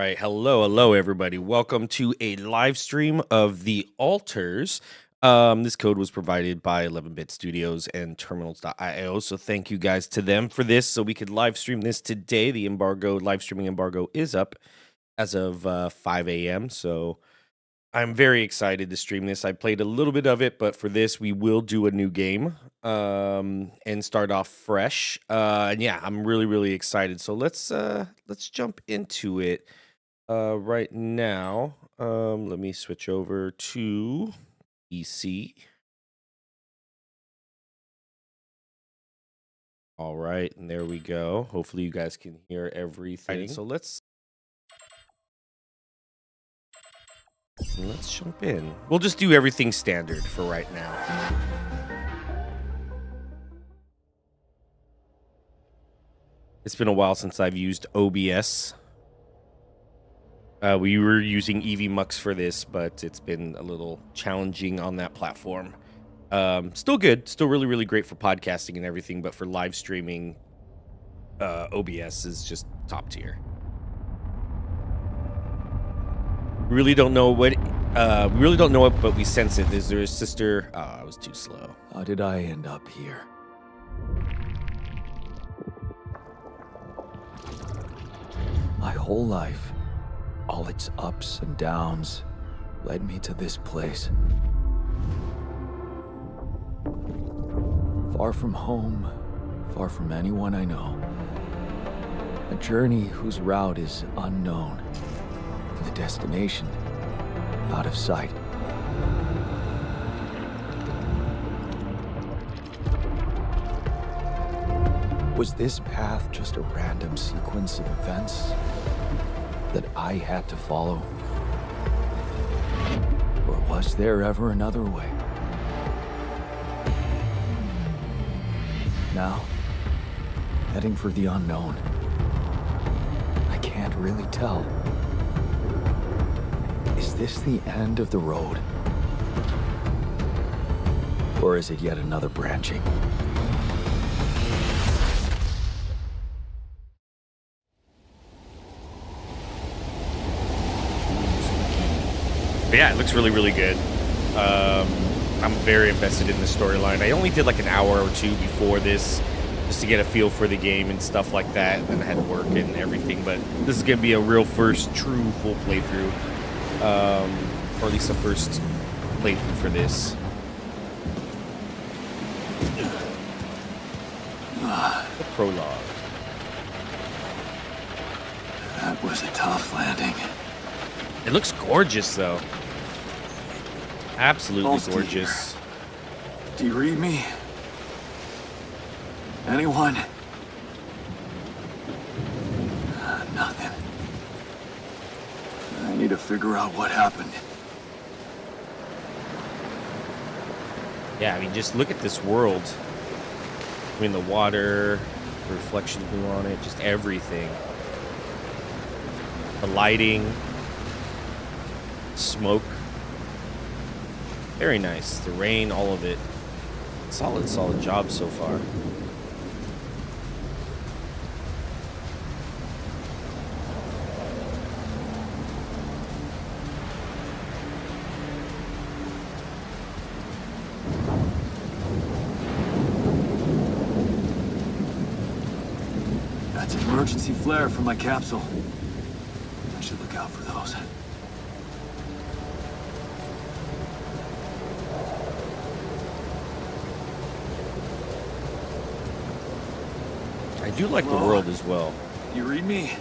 right. Hello, everybody. Welcome to a live stream of The Altars. This code was provided by 11-Bit Studios and Terminals.io. So thank you guys to them for this. So we could live stream this today. The live streaming embargo is up as of 5 a.m. So I'm very excited to stream this. I played a little bit of it, but for this, we will do a new game and start off fresh. And yeah, I'm really excited. So let's jump into it right now. Let me switch over to PC. All right, and there we go. Hopefully, you guys can hear everything. So let's jump in. We'll just do everything standard for right now. It's been a while since I've used OBS. We were using EVMux for this, but it's been a little challenging on that platform. Still good. Still really great for podcasting and everything, but for live streaming, OBS is just top tier. We really don't know what but we sense it. Is there a sister? Oh, I was too slow. How did I end up here? My whole life, all its ups and downs, led me to this place. Far from home, far from anyone I know. A journey whose route is unknown, and the destination out of sight. Was this path just a random sequence of events that I had to follow? Or was there ever another way? Now, heading for the unknown. I can't really tell. Is this the end of the road? Or is it yet another branching? But yeah, it looks really good. I'm very invested in the storyline. I only did like an hour or two before this just to get a feel for the game and stuff like that. And then I had to work and everything. But this is going to be a real first true full playthrough. Or at least a first playthrough for this. The prologue. That was a tough landing. It looks gorgeous, though. Absolutely Volsky gorgeous. Here. Do you read me? Anyone? Nothing. I need to figure out what happened. Yeah, I mean, just look at this world. I mean, the water, the reflection blue on it, just everything. The lighting, smoke. Very nice. The rain, all of it. Solid job so far. That's an emergency flare from my capsule. I should look out for those. I do like the world as well. You read me?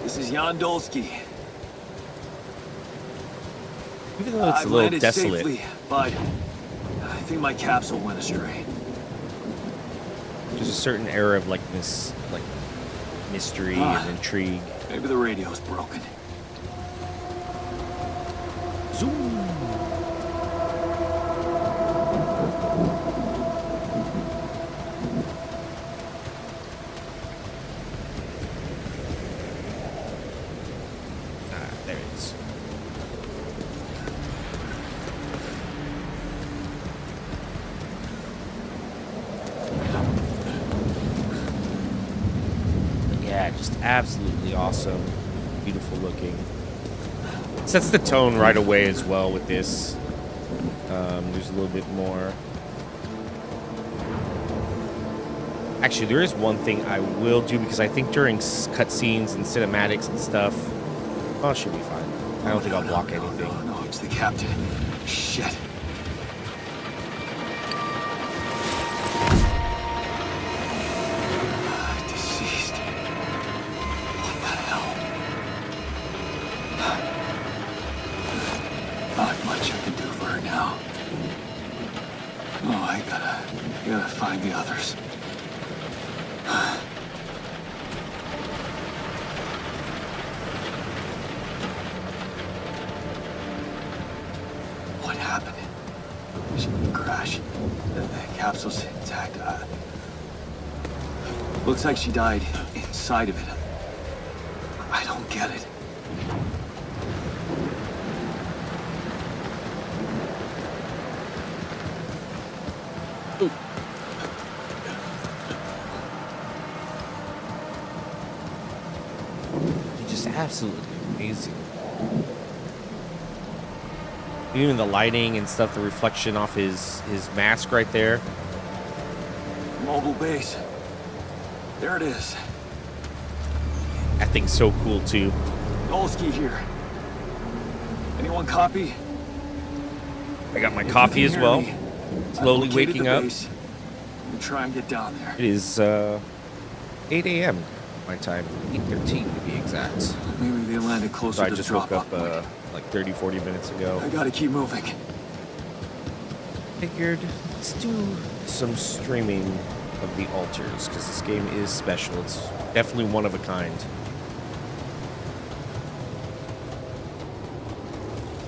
This is Jan Dolsky. Even though it's I've a little landed desolate. safely, but I think my capsule went astray. There's a certain air of like mystery and intrigue. Maybe the radio's broken. Zoom. There it is. Yeah, just absolutely awesome. beautiful looking. Sets the tone right away as well with this. There's a little bit more. Actually, there is one thing I will do, because I think during cutscenes and cinematics and stuff, oh, it should be fine. I don't think I'll block anything. No, it's the captain. Shit. Deceased. What the hell? Not much I can do for her now. Oh, I gotta find the others. What happened? She didn't crash. The capsule's intact. Looks like she died inside of it. I don't get it. Just absolutely amazing. Even the lighting and stuff, the reflection off his mask right there. Mobile base. There it is. That thing's so cool too. Olski here. Anyone copy? I got my If you coffee can as hear well. me, Slowly I've located waking the up. base. We'll try and get down there. It is 8 a.m. my time, 8:13 to be exact. Maybe they landed closer So I to just the woke drop-off up point. like 30, 40 minutes ago. I gotta keep moving. Figured let's do some streaming of the altars, because this game is special. It's definitely one of a kind.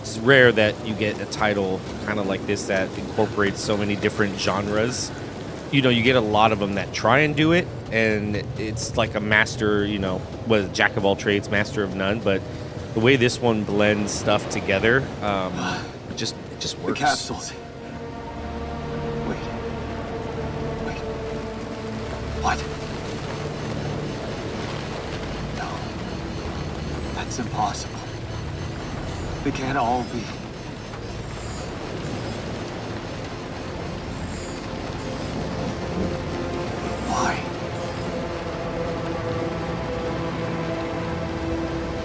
It's rare that you get a title kind of like this that incorporates so many different genres. You know, you get a lot of them that try and do it, and it's like a master, you know, jack of all trades, master of none. But the way this one blends stuff together, it just The works. capsules. Wait. What? No. That's impossible. They can't all be. Why?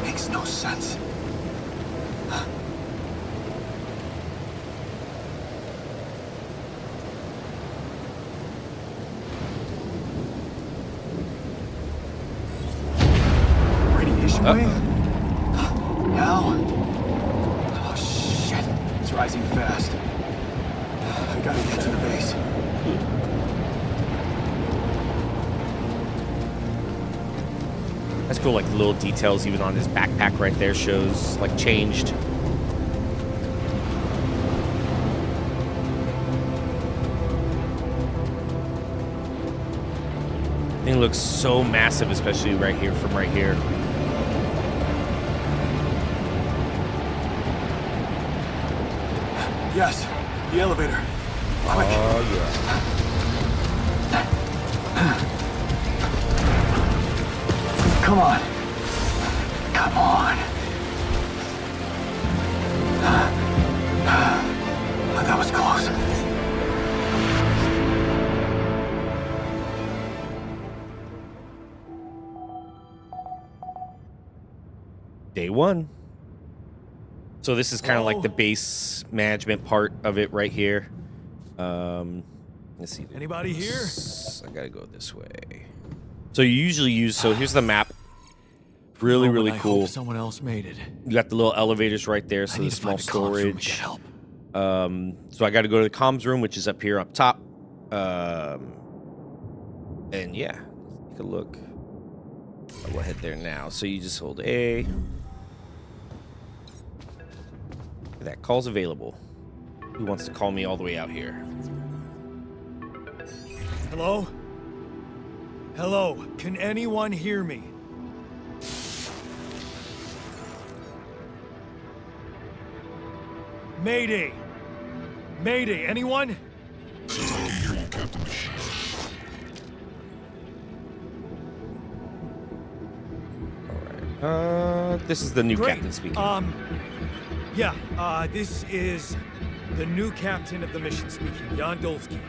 Makes no sense. Radiation wave? Now? Oh, shit. It's rising fast. I gotta get to the base. That's cool, like the little details even on his backpack right there shows like changed. Thing looks so massive, especially right here from right here. Yes, the elevator. Quick. Oh yeah. Come on. Come on. That was close. Day one. So this is kind of like the base management part of it right here. Let's see. Anybody here? I gotta go this way. So you usually use, so here's the map. Really, really I cool. hope someone else made it. You got the little elevators right there, I so need the to small find the comms room and get storage. help. So I got to go to the comms room, which is up here, up top. And yeah, take a look. I'll head there now. So you just hold A. That call's available. Who wants to call me all the way out here? Hello? Hello, can anyone hear me? Mayday! Mayday, anyone? Says I can hear you, Captain Machine. All right. this is the new Great. captain speaking. This is the new captain of the mission speaking, Jan Dolsky.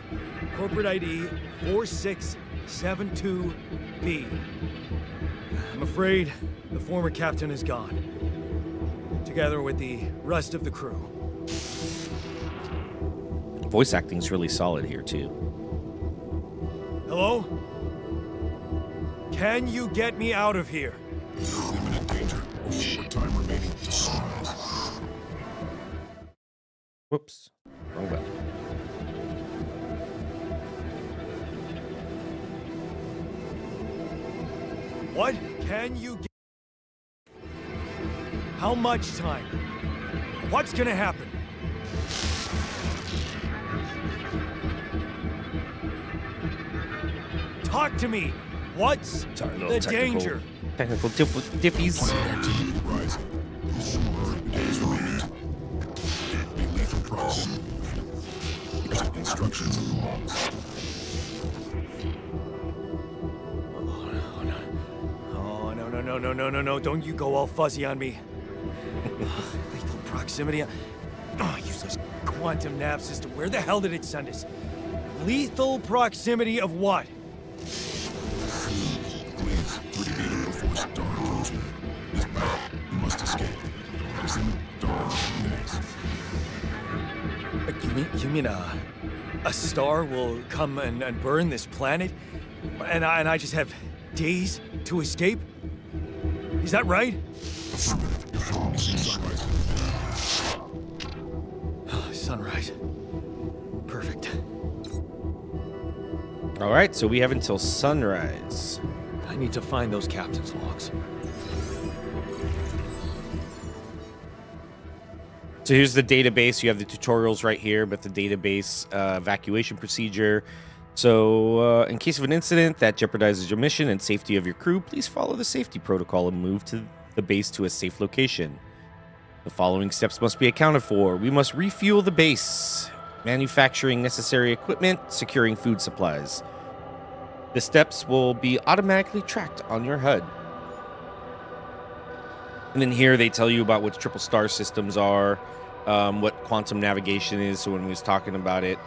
Corporate ID 4672B. I'm afraid the former captain is gone, together with the rest of the crew. Voice acting's really solid here too. Hello? Can you get me out of here? Imminent danger. Short time remaining to sunrise. Whoops. Wrong button. What can you get? How much time? What's gonna happen? Talk to me. What's Sorry, a little the technical- danger? Technical diffies. Activity rising. 4 days remaining. Be lethal proximity. Instructions and logs. Oh, no. Don't you go all fuzzy on me. Lethal proximity. Oh, useless quantum nav system. Where the hell did it send us? Lethal proximity of what? Please, 30 data before star approaching. This battle, you must escape. Proximity star next. You mean a star will come and burn this planet? And I just have days to escape? Is that right? Affirmative. You're following sunrise. Sunrise. Perfect. All right, so we have until sunrise. I need to find those captain's logs. So here's the database. You have the tutorials right here, but the database evacuation procedure. So in case of an incident that jeopardizes your mission and safety of your crew, please follow the safety protocol and move to the base to a safe location. The following steps must be accounted for. We must refuel the base, manufacturing necessary equipment, securing food supplies. The steps will be automatically tracked on your HUD. And then here they tell you about what triple star systems are, what quantum navigation is, so when we was talking about it.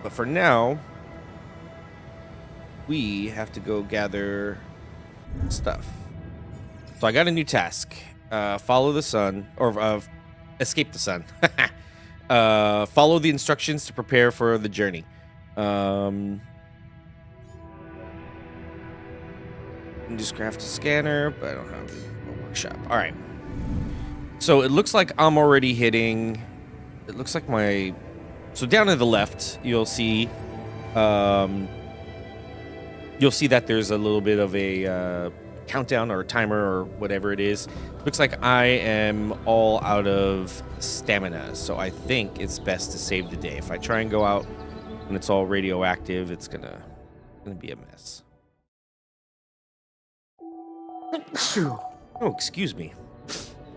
But for now, we have to go gather stuff. So I got a new task. Follow the sun, or escape the sun. Follow the instructions to prepare for the journey. And just craft a scanner, but I don't have a workshop. All right. So it looks like I'm already hitting. It looks like my. So down to the left, you'll see. You'll see that there's a little bit of a countdown or a timer or whatever it is. Looks like I am all out of stamina, so I think it's best to save the day. If I try and go out when it's all radioactive, it's gonna be a mess. Oh, excuse me.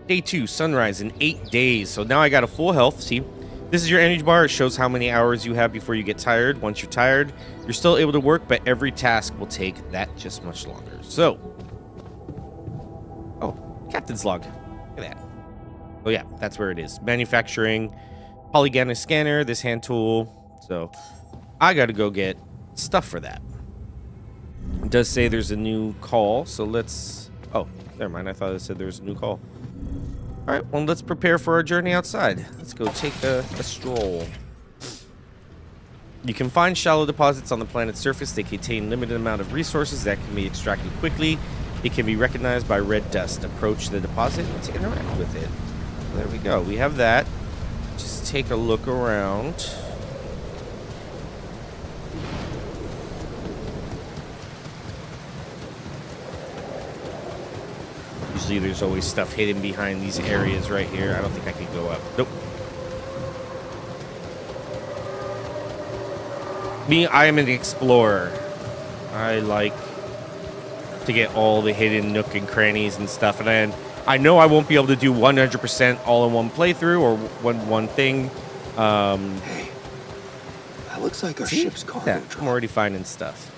Day 2, sunrise in 8 days. So now I got a full health. See, this is your energy bar. It shows how many hours you have before you get tired. Once you're tired, you're still able to work, but every task will take that just much longer. So, oh, captain's log. Look at that. Oh yeah, that's where it is. Manufacturing, polygon scanner, this hand tool. So I got to go get stuff for that. It does say there's a new call, so let's... Oh, never mind. I thought it said there was a new call. All right, well, let's prepare for our journey outside. Let's go take a stroll. You can find shallow deposits on the planet's surface. They contain limited amount of resources that can be extracted quickly. It can be recognized by red dust. Approach the deposit to interact with it. There we go. We have that. Just take a look around. Usually there's always stuff hidden behind these areas right here. I don't think I could go up. Nope. Me, I am an explorer. I like to get all the hidden nook and crannies and stuff. And then I know I won't be able to do 100% all in one playthrough or one thing. Hey, that looks like our ship's cargo Yeah, I'm truck. already finding stuff.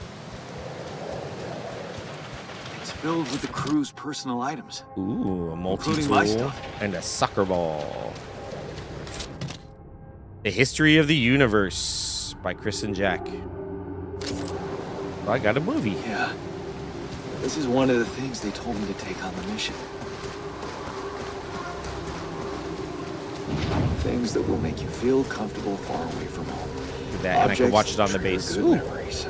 It's filled with the crew's personal items. Ooh, a Including my multi-tool stuff. and a soccer ball. The History of the Universe by Chris and Jack. I got a movie. Yeah. This is one of the things they told me to take on the mission. Things that will make you feel comfortable far away from home. Look at that, and I can watch it on the base. Good Ooh, memories.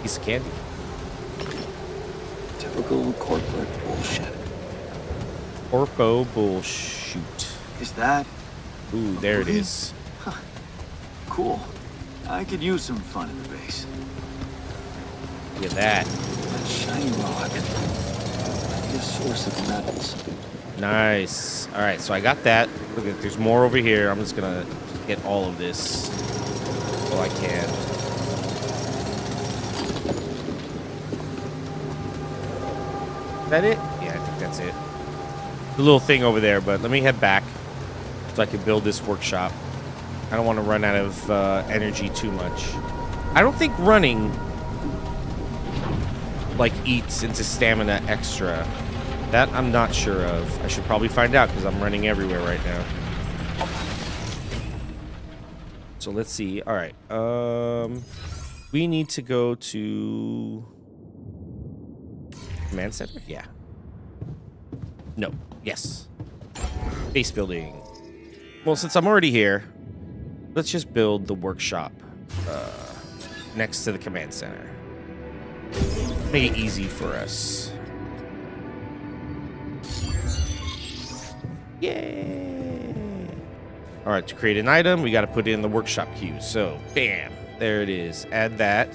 piece of candy. Typical corporate bullshit. Corpo bullshit. Is that Ooh, there it movie? is. cool? I could use some fun in the base. Look at that. That shiny rock. Might be a source of metals. Nice. All right, so I got that. Look at, there's more over here. I'm just gonna get all of this. Oh, I can. Is that it? Yeah, I think that's it. The little thing over there, but let me head back so I can build this workshop. I don't want to run out of energy too much. I don't think running like eats into stamina extra. That I'm not sure of. I should probably find out because I'm running everywhere right now. So let's see. All right. We need to go to command center. Yeah. No. Yes. Base building. Well, since I'm already here, let's just build the workshop next to the command center. Make it easy for us. Yay! All right, to create an item, we got to put it in the workshop queue. So, bam, there it is. Add that.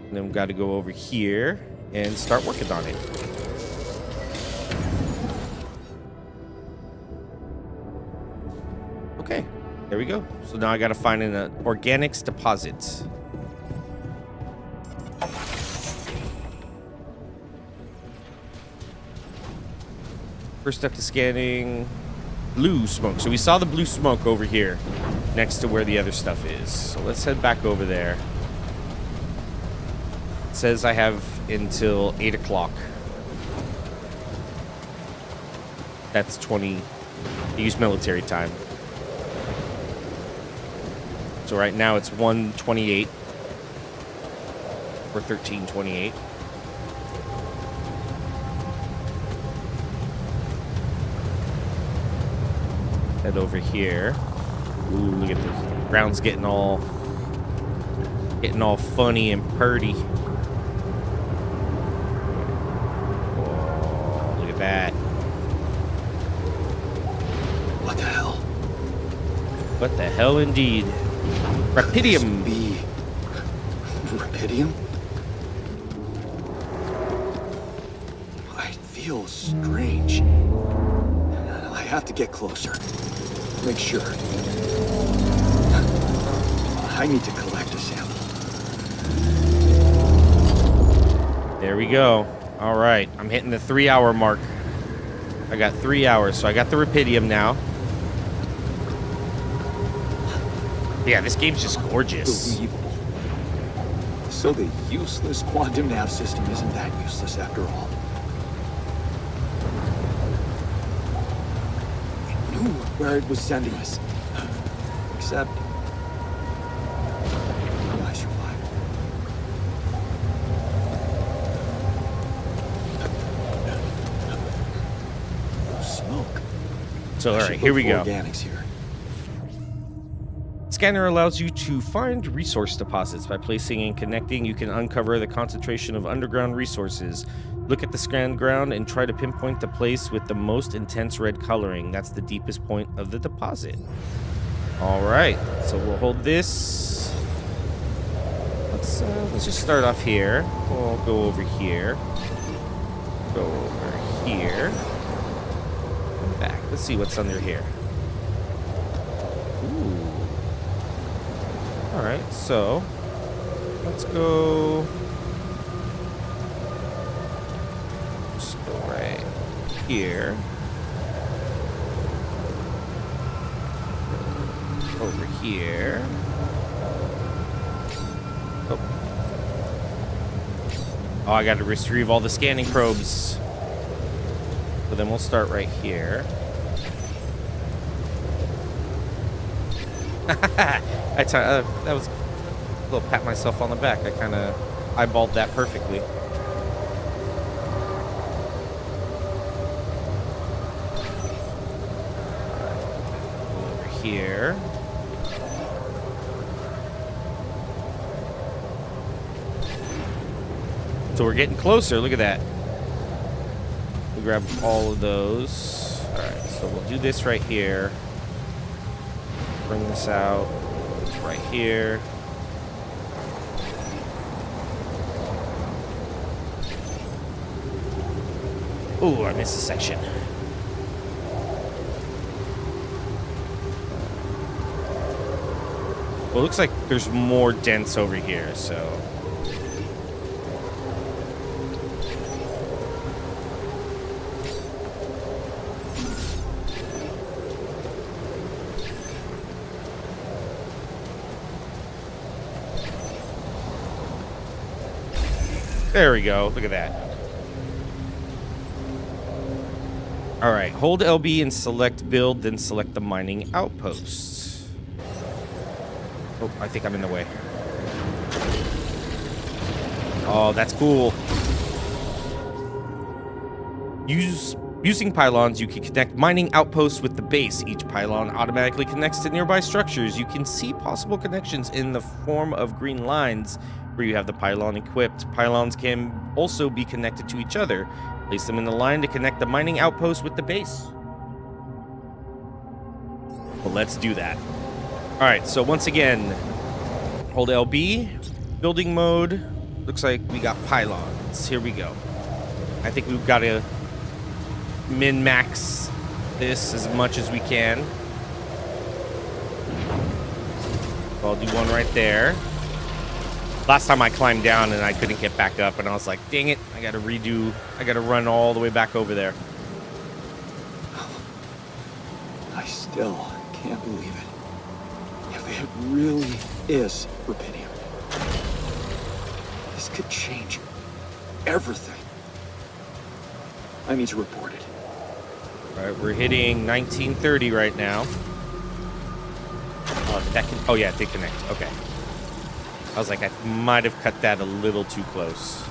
And then we got to go over here and start working on it. Okay, there we go. So now I got to find an organics deposit. First step to scanning blue smoke. So we saw the blue smoke over here next to where the other stuff is. So let's head back over there. It says I have until 8 o'clock. That's 20. I use military time. So right now it's 1:28 or 13:28. Head over here. Ooh, look at this. Ground's getting all funny and purty. Oh, look at that. What the hell? What the hell indeed. Rapidium. Be Rapidium? I feel strange. I have to get closer. Make sure. I need to collect a sample. There we go. All right, I'm hitting the 3-hour mark. I got 3 hours, so I got the Rapidium now. Yeah, this game's just gorgeous. Unbelievable. So the useless quantum nav system isn't that useless after all. It knew where it was sending us. Except... I survived. No smoke. So, all I right, should here look we for go. Organics here. Scanner allows you to find resource deposits. By placing and connecting, you can uncover the concentration of underground resources. Look at the scan ground and try to pinpoint the place with the most intense red coloring. That's the deepest point of the deposit. All right, so we'll hold this. Let's just start off here. We'll go over here. Go over here. Come back. Let's see what's under here. Ooh. All right, so let's go. Just go right here. Over here. Oh. Oh, I got to retrieve all the scanning probes. So then we'll start right here. That was a little pat myself on the back. I kind of eyeballed that perfectly. Over here. So we're getting closer. Look at that. We'll grab all of those. All right, so we'll do this right here. Bring this out. It's right here. Ooh, I missed a section. Well, it looks like there's more dents over here, so... There we go. Look at that. All right. Hold LB and select build, then select the mining outpost. Oh, I think I'm in the way. Oh, that's cool. Using pylons, you can connect mining outposts with the base. Each pylon automatically connects to nearby structures. You can see possible connections in the form of green lines where you have the pylon equipped. Pylons can also be connected to each other. Place them in the line to connect the mining outpost with the base. Well, let's do that. All right, so once again, hold LB, building mode. Looks like we got pylons. Here we go. I think we've got to min-max this as much as we can. So I'll do one right there. Last time I climbed down and I couldn't get back up, and I was like, dang it, I gotta redo, I gotta run all the way back over there. I still can't believe it. If it really is rubidium, this could change everything. I need to report it. All right, we're hitting 1930 right now. Oh yeah, it did connect. Okay. I was like, I might have cut that a little too close.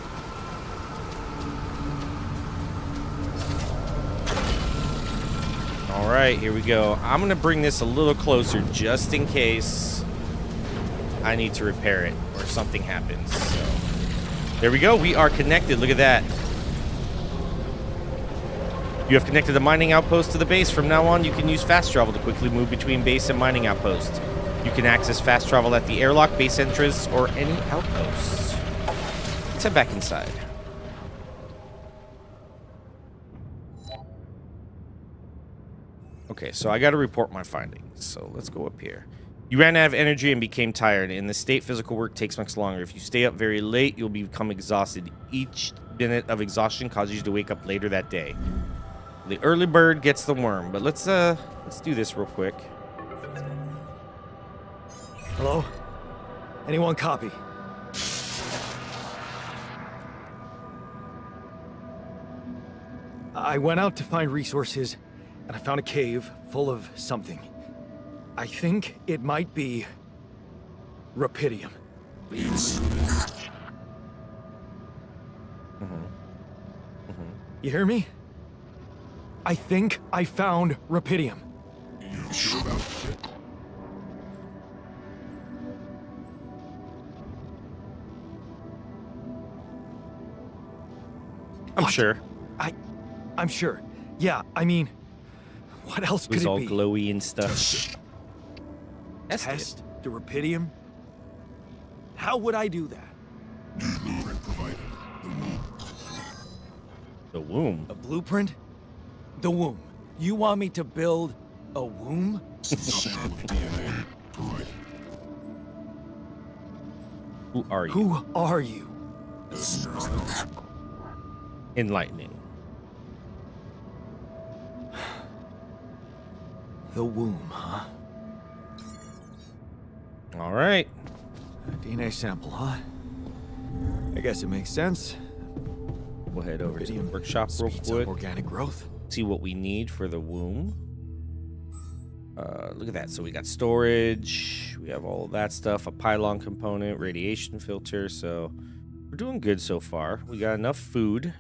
All right, here we go. I'm going to bring this a little closer just in case I need to repair it or something happens. So, there we go. We are connected. Look at that. You have connected the mining outpost to the base. From now on, you can use fast travel to quickly move between base and mining outposts. You can access fast travel at the airlock, base entrance, or any outposts. Let's head back inside. Okay, so I got to report my findings. So let's go up here. You ran out of energy and became tired. In this state, physical work takes much longer. If you stay up very late, you'll become exhausted. Each minute of exhaustion causes you to wake up later that day. The early bird gets the worm. But let's do this real quick. Hello? Anyone copy? I went out to find resources, and I found a cave full of something. I think it might be rubidium. You hear me? I think I found rubidium. You sure about it? I'm What? sure. I'm sure. Yeah, I mean, what else It could was it all be? glowy and stuff. Test the rubidium? How would I do that? New blueprint provided. The womb. The womb. A blueprint? The womb. You want me to build a womb? Sample of DNA provided. Who are you? Who are you? Enlightening. The womb, huh? All right. A DNA sample, huh? I guess it makes sense. We'll head over to the workshop real Speeds up quick. organic growth. See what we need for the womb. Look at that. So we got storage. We have all of that stuff. A pylon component, radiation filter. So we're doing good so far. We got enough food.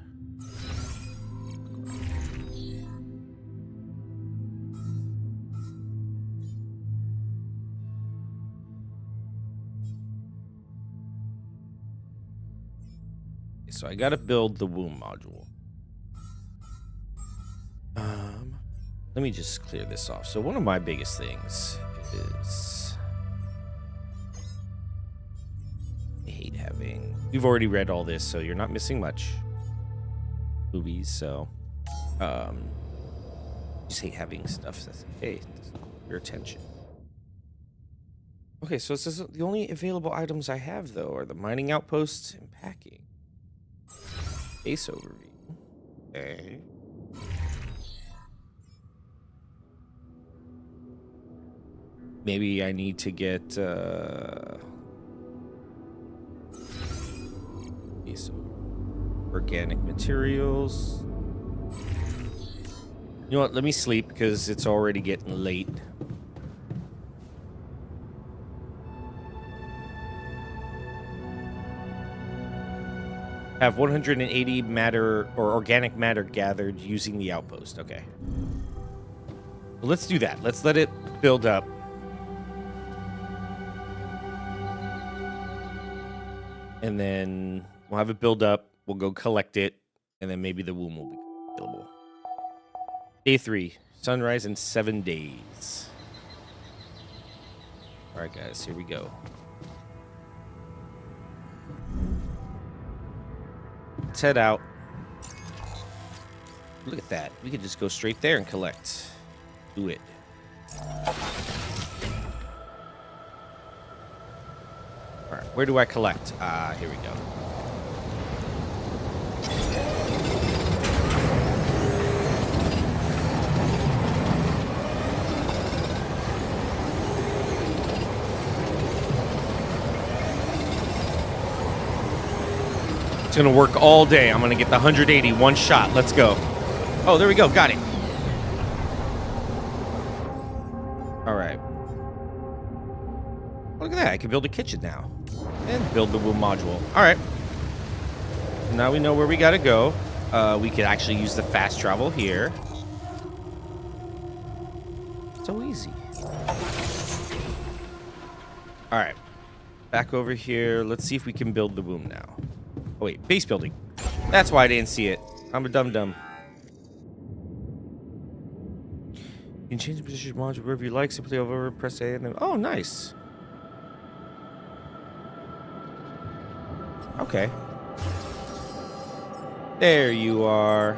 So I got to build the womb module. Let me just clear this off. So one of my biggest things is I hate having. You've already read all this, so you're not missing much. Movies, so just hate having stuff that's hey, your attention. Okay, so it says the only available items I have though are the mining outposts and packing. Base overview. Okay. Maybe I need to get these organic materials. You know what? Let me sleep because it's already getting late. Have 180 matter or organic matter gathered using the outpost. Okay. Well, let's do that. Let's let it build up. And then we'll have it build up. We'll go collect it. And then maybe the womb will be available. Day 3. Sunrise in 7 days. All right, guys. Here we go. Let's head out. Look at that. We could just go straight there and collect. Do it. All right, where do I collect? Here we go. It's gonna work all day. I'm gonna get the 180 one shot. Let's go. Oh, there we go. Got it. All right. Look at that. I can build a kitchen now. And build the womb module. All right. Now we know where we gotta go. We could actually use the fast travel here. So easy. All right. Back over here. Let's see if we can build the womb now. Oh, wait. Base building. That's why I didn't see it. I'm a dum-dum. You can change the position of the module wherever you like. Simply over, press A, and then... Oh, nice. Okay. There you are.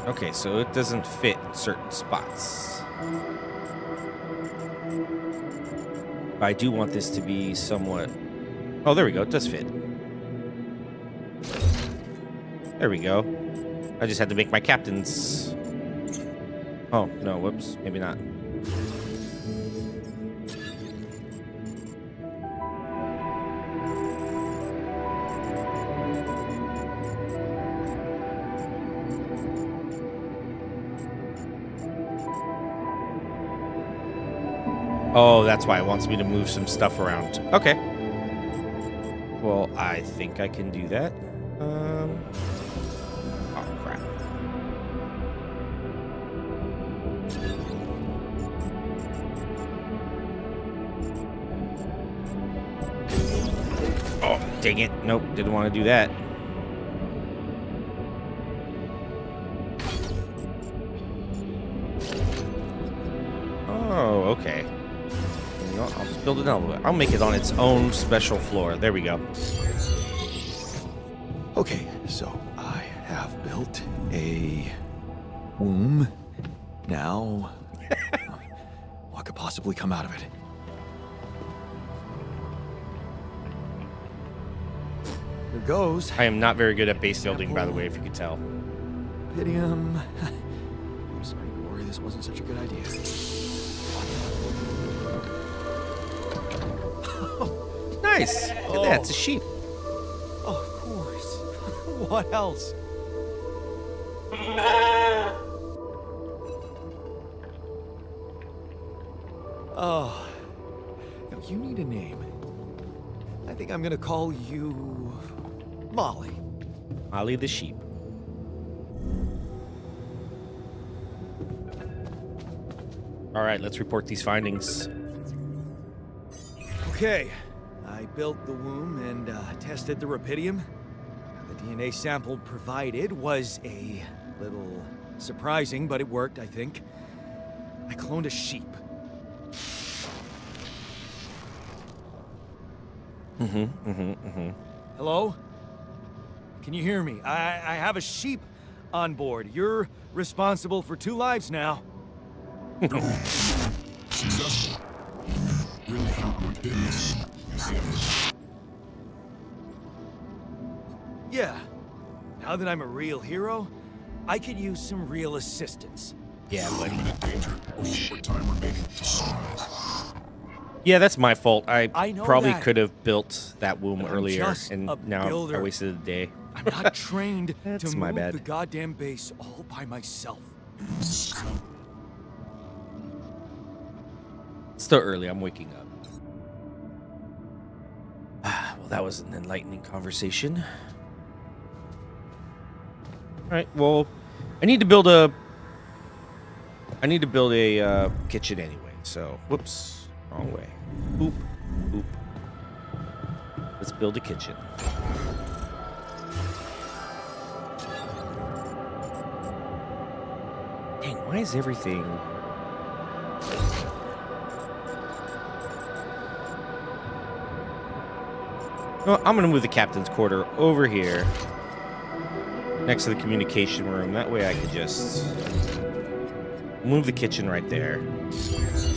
Okay, so it doesn't fit in certain spots. But I do want this to be somewhat... Oh, there we go. It does fit. There we go. I just had to make my captains... Oh, no, whoops. Maybe not. Oh, that's why it wants me to move some stuff around. Okay. Well, I think I can do that. Oh, crap. Oh, dang it. Nope, didn't want to do that. Oh, okay. You know, I'll just build it out. I'll make it on its own special floor. There we go. Okay, so I have built a womb. Now, what could possibly come out of it? Here goes. I am not very good at base building, by the way, if you could tell. Pydium. I'm starting to worry this wasn't such a good idea. nice. Look at that. It's a sheep. Oh, of course. What else? Oh, now you need a name. I think I'm gonna call you Molly. Molly the sheep. All right, let's report these findings. Okay, I built the womb and tested the rapidium. The DNA sample provided was a little surprising, but it worked, I think. I cloned a sheep. Hello? Can you hear me? I have a sheep on board. You're responsible for 2 lives now. Successful. Really found your business. Yeah. Now that I'm a real hero, I could use some real assistance. Yeah, buddy. Limited danger. Short time remaining to sunrise. Yeah, that's my fault. I know probably that. could have built that womb But I'm earlier, just and a now I builder. wasted a day. I'm not trained That's to my move bad. the goddamn base all by myself. Still early. I'm waking up. Well, that was an enlightening conversation. All right. Well, I need to build a kitchen anyway. So, whoops, wrong way. Boop, boop. Let's build a kitchen. Dang, why is everything? No, I'm gonna move the captain's quarter over here, next to the communication room. That way I could just move the kitchen right there.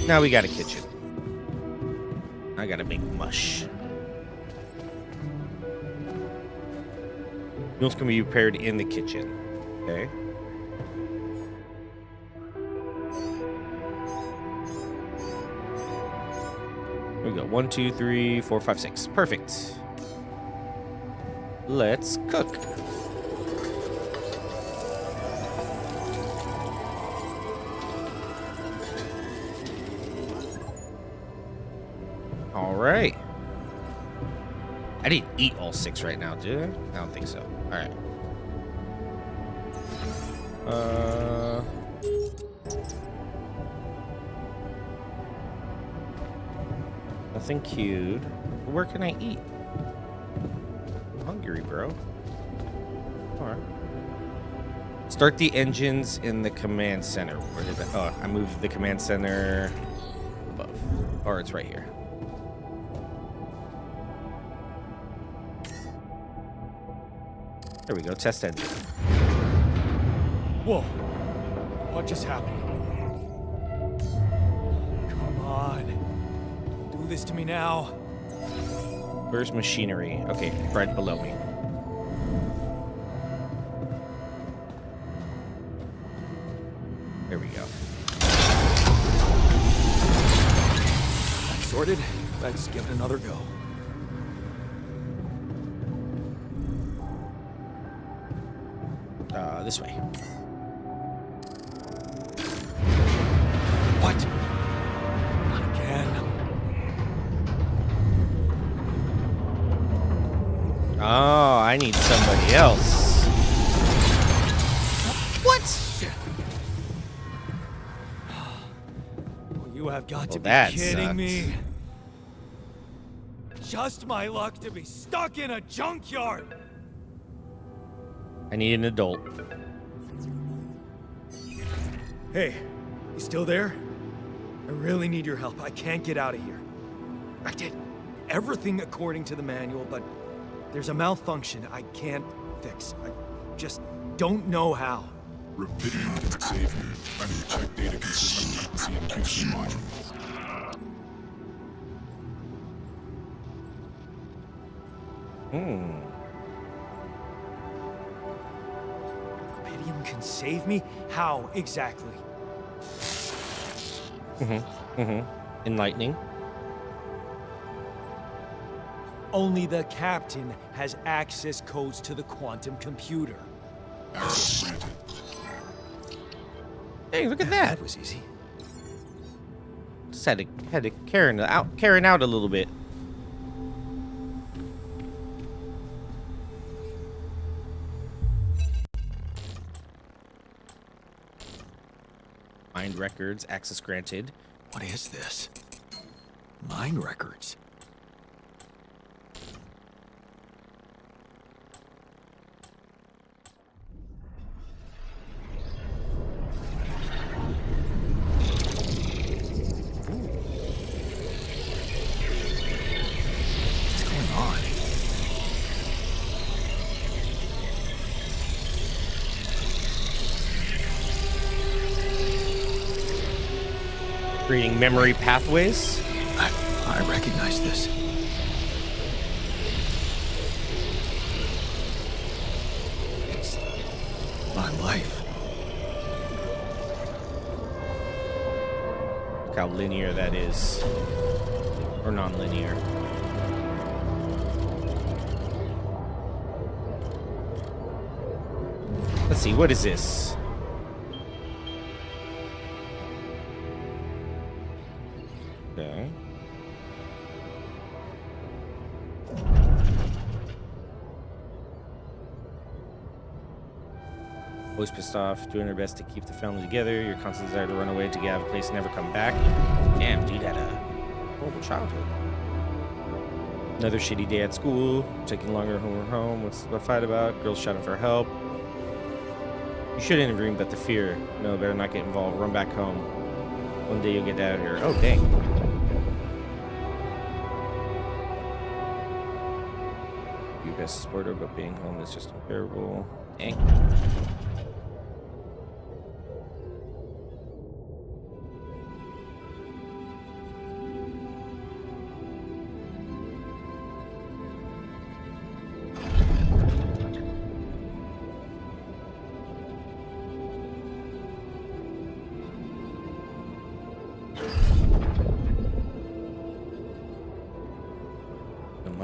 Now we got a kitchen. I gotta make mush. Meals can be prepared in the kitchen. Okay. Here we go. 1, 2, 3, 4, 5, 6. Perfect. Let's cook. All right. I didn't eat all 6 right now, did I? I don't think so. All right. Nothing cute. Where can I eat? I'm hungry, bro. All right. Start the engines in the command center. Where did that? Oh, I moved the command center above. Or it's right here. There we go. Test engine. Whoa. What just happened? Come on. Don't do this to me now. Where's machinery? Okay, right below me. There we go. That's sorted. Let's give it another go. This way. What? Not again. Oh, I need somebody else. What? Oh, you have got to be that kidding sucks. me. Just my luck to be stuck in a junkyard. I need an adult. Hey, you still there? I really need your help. I can't get out of here. I did everything according to the manual, but there's a malfunction I can't fix. I just don't know how. Rapidium can save you. I need to check data consistency and QC modules. Rapidium can save me? How exactly? Enlightening. Only the captain has access codes to the quantum computer. Access granted. Hey, look at that. That was easy. Just had to carrying out a little bit. Mind records, access granted. What is this? Mine records. What's going on? Creating memory pathways. I recognize this. It's my life. Look how linear that is. Or non-linear. Let's see, what is this? Okay. Always pissed off, doing her best to keep the family together. Your constant desire to run away to get out of a place and never come back. Damn, dude had a horrible childhood. Another shitty day at school. Taking longer home. What's the fight about? Girls shouting for help. You should intervene, but the fear. No, better not get involved. Run back home. One day you'll get out of here. Oh, dang. Your best supporter, but being home is just unbearable. Dang.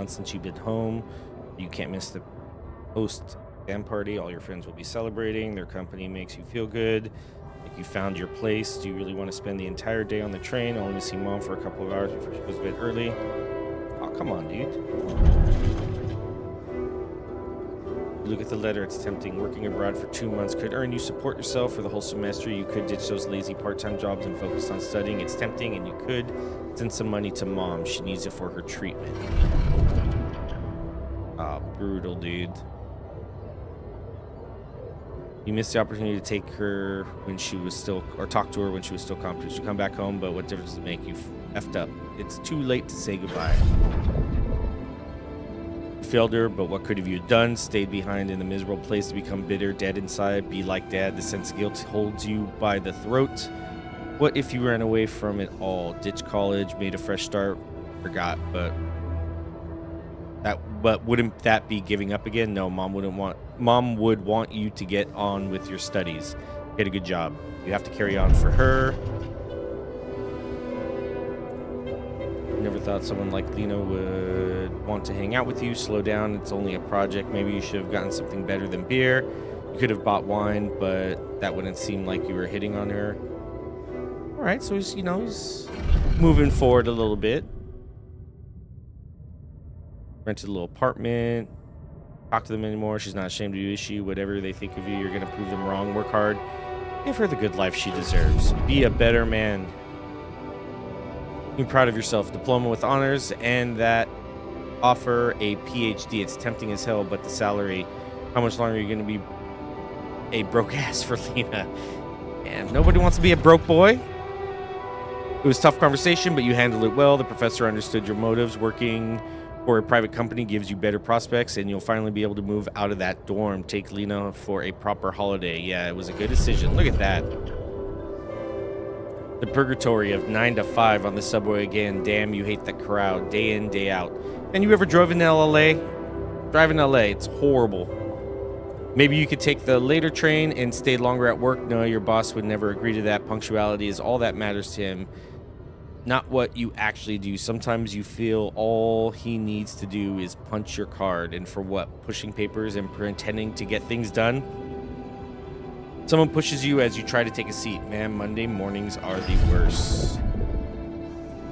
Since you've been home, you can't miss the post exam party. All your friends will be celebrating. Their company makes you feel good, like you found your place. Do you really want to spend the entire day on the train only to see mom for a couple of hours before she goes to bed early? Oh, come on, dude. Look at the letter. It's tempting. Working abroad for 2 months could earn you support yourself for the whole semester. You could ditch those lazy part-time jobs and focus on studying. It's tempting, and you could send some money to mom. She needs it for her treatment. Ah, brutal, dude. You missed the opportunity to take her when she was still, or talk to her when she was still competent. She'll come back home, but what difference does it make? You effed up. It's too late to say goodbye. You failed her, but what could have you done? Stayed behind in the miserable place to become bitter, dead inside, be like dad. The sense of guilt holds you by the throat. What if you ran away from it all? Ditch college, made a fresh start, forgot, but wouldn't that be giving up again? No, mom would want you to get on with your studies. Get a good job. You have to carry on for her. Never thought someone like Lena would want to hang out with you. Slow down. It's only a project. Maybe you should have gotten something better than beer. You could have bought wine, but that wouldn't seem like you were hitting on her. All right, so he's moving forward a little bit. Rented a little apartment. Talk to them anymore. She's not ashamed of you, is she? Whatever they think of you, you're going to prove them wrong. Work hard. Give her the good life she deserves. Be a better man. Be proud of yourself. Diploma with honors and that offer a PhD. It's tempting as hell, but the salary, how much longer are you going to be a broke ass for Lena? And nobody wants to be a broke boy. It was a tough conversation, but you handled it well. The professor understood your motives. Working for a private company gives you better prospects, and you'll finally be able to move out of that dorm. Take Lena for a proper holiday. Yeah, it was a good decision. Look at that. The purgatory of 9 to 5 on the subway again. Damn, you hate that crowd. Day in, day out. And you ever drove in LA? Drive in LA, it's horrible. Maybe you could take the later train and stay longer at work. No, your boss would never agree to that. Punctuality is all that matters to him. not what you actually do. Sometimes you feel all he needs to do is punch your card. And for what? Pushing papers and pretending to get things done? Someone pushes you as you try to take a seat. Man, Monday mornings are the worst.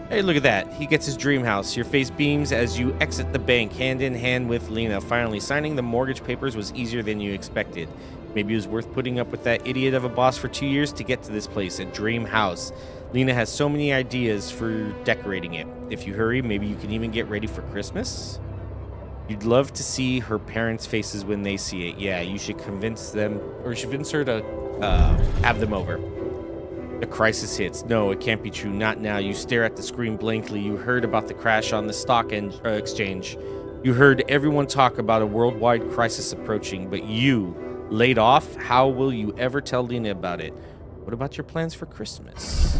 Hey, look at that. He gets his dream house. Your face beams as you exit the bank, hand in hand with Lena. Finally, signing the mortgage papers was easier than you expected. Maybe it was worth putting up with that idiot of a boss for 2 years to get to this place, a dream house. Lena has so many ideas for decorating it. If you hurry, maybe you can even get ready for Christmas? You'd love to see her parents' faces when they see it. Yeah, you should convince them, or you should convince her to have them over. The crisis hits. No, it can't be true. Not now. You stare at the screen blankly. You heard about the crash on the stock exchange. You heard everyone talk about a worldwide crisis approaching, but you, laid off? How will you ever tell Lena about it? What about your plans for Christmas?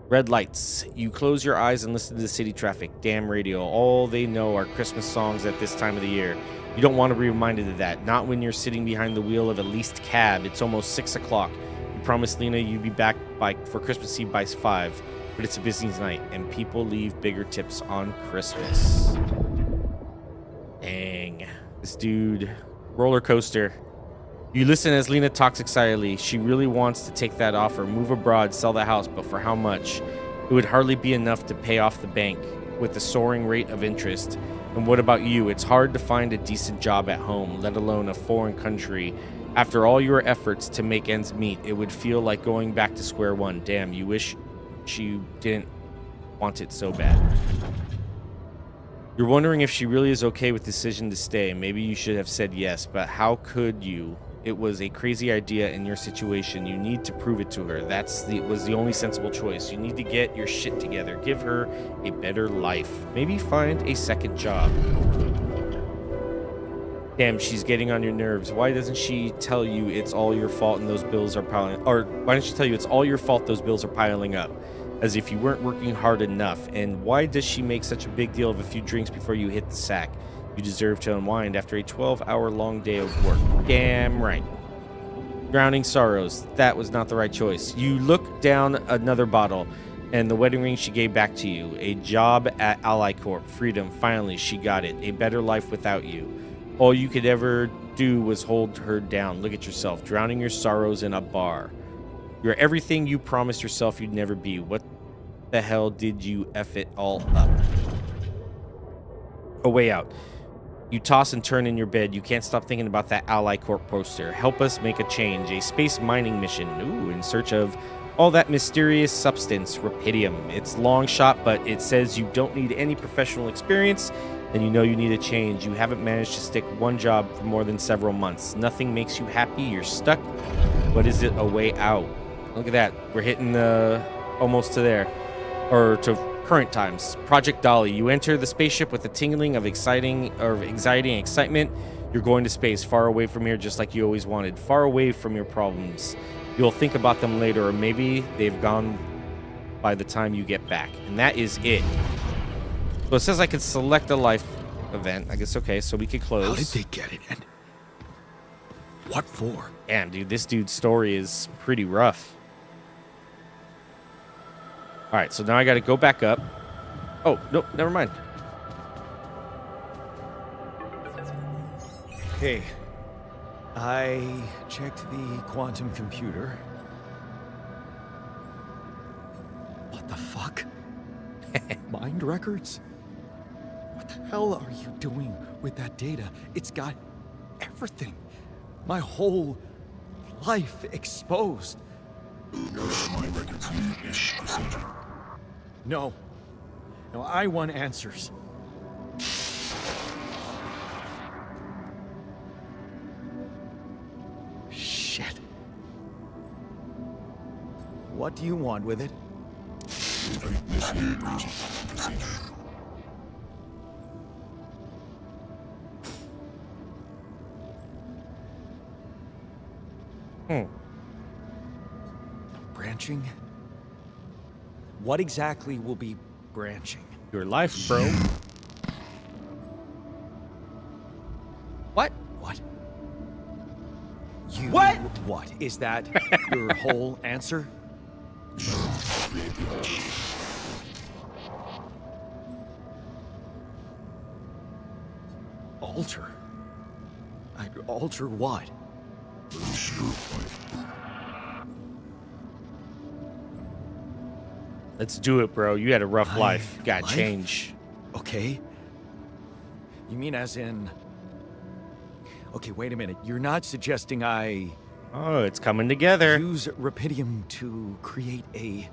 Red lights. You close your eyes and listen to the city traffic. Damn radio. All they know are Christmas songs at this time of the year. You don't want to be reminded of that. Not when you're sitting behind the wheel of a leased cab. It's almost 6 o'clock. You promised Lena you'd be back for Christmas Eve by 5. But it's a business night, and people leave bigger tips on Christmas. Dang. This dude. Roller coaster. You listen as Lena talks excitedly. She really wants to take that offer, move abroad, sell the house, but for how much? It would hardly be enough to pay off the bank with the soaring rate of interest. And what about you? It's hard to find a decent job at home, let alone a foreign country. After all your efforts to make ends meet, it would feel like going back to square one. Damn, you wish she didn't want it so bad. You're wondering if she really is okay with the decision to stay. Maybe you should have said yes, but how could you? It was a crazy idea in your situation. You need to prove it to her. Was the only sensible choice. You need to get your shit together. Give her a better life. Maybe find a second job. Damn, she's getting on your nerves. Why doesn't she tell you it's all your fault and those bills are piling? Or why doesn't she tell you it's all your fault those bills are piling up? As if you weren't working hard enough. And why does she make such a big deal of a few drinks before you hit the sack? You deserve to unwind after a 12-hour long day of work. Damn right. Drowning sorrows. That was not the right choice. You look down another bottle and the wedding ring she gave back to you. A job at Ally Corp. Freedom. Finally, she got it. A better life without you. All you could ever do was hold her down. Look at yourself, drowning your sorrows in a bar. You're everything you promised yourself you'd never be. What the hell did you F it all up? A way out. You toss and turn in your bed. You can't stop thinking about that Ally Corp poster. Help us make a change. A space mining mission. Ooh, in search of all that mysterious substance, rubidium. It's long shot, but it says you don't need any professional experience, and you know you need a change. You haven't managed to stick one job for more than several months. Nothing makes you happy. You're stuck. What is it? A way out. Look at that. We're hitting almost to there. Or to current times. Project Dolly. You enter the spaceship with a tingling of anxiety and excitement. You're going to space, far away from here, just like you always wanted. Far away from your problems. You'll think about them later, or maybe they've gone by the time you get back. And that is it. So it says I could select a life event. I guess, okay, so we could close. How did they get it? And what for? Damn, dude, this dude's story is pretty rough. All right, so now I got to go back up. Oh, nope, never mind. Okay. I checked the quantum computer. What the fuck? Mind records? What the hell are you doing with that data? It's got everything. My whole life exposed. My records need this procedure. No. No, I want answers. Shit. What do you want with it? Initiate breaching procedure. Branching? What exactly will be branching? Your life, bro. What? What? You... What? What? Is that your whole answer? create the altar. Alter? I'd alter what? Lose your life. Let's do it, bro. You had a rough My life. You gotta life? change. Okay. You mean as in... Okay, wait a minute. You're not suggesting I Oh, it's coming together. use Rapidium to create a...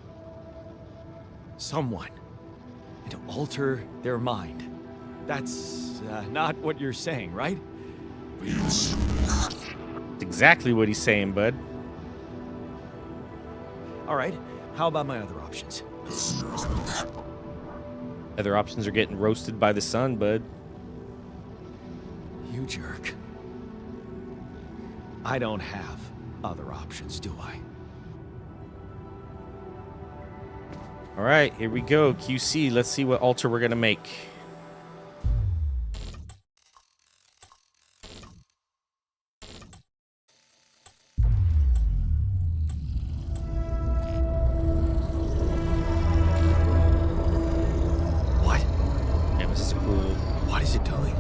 someone. And to alter their mind. That's not what you're saying, right? Yes. That's exactly what he's saying, bud. All right. How about my other options? Other options are getting roasted by the sun, bud. You jerk. I don't have other options, do I? All right, here we go. QC, let's see what altar we're gonna make. What? Yeah, this is cool. What is it doing?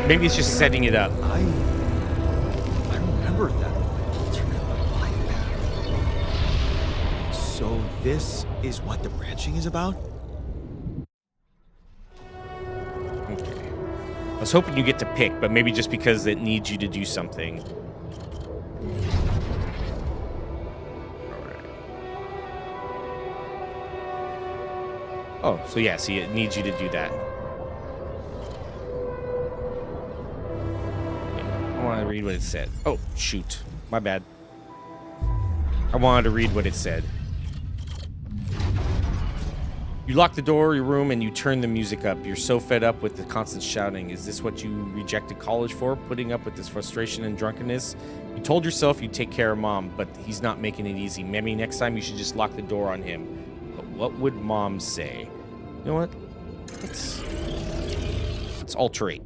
Maybe it's just setting it up. I remember that alternate life pattern. So this is what the branching is about? Okay. I was hoping you get to pick, but maybe just because it needs you to do something. Oh, so yeah, see, it needs you to do that. I want to read what it said. Oh, shoot. My bad. I wanted to read what it said. You lock the door of your room and you turn the music up. You're so fed up with the constant shouting. Is this what you rejected college for? Putting up with this frustration and drunkenness? You told yourself you'd take care of Mom, but he's not making it easy. Maybe next time you should just lock the door on him. But what would Mom say? You know what? Let's alterate.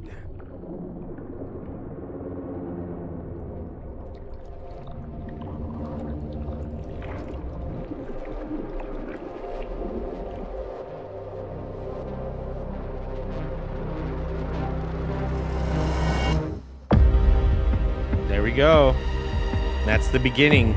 There we go. That's the beginning.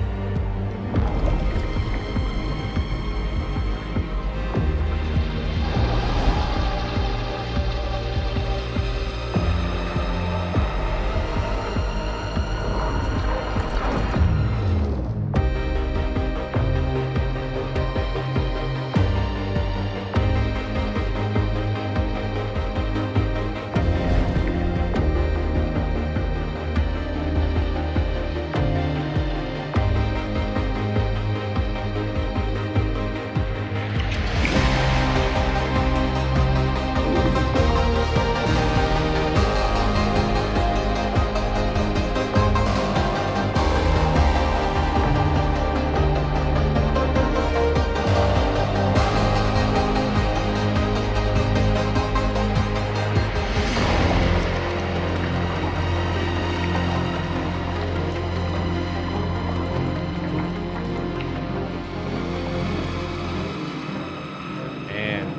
And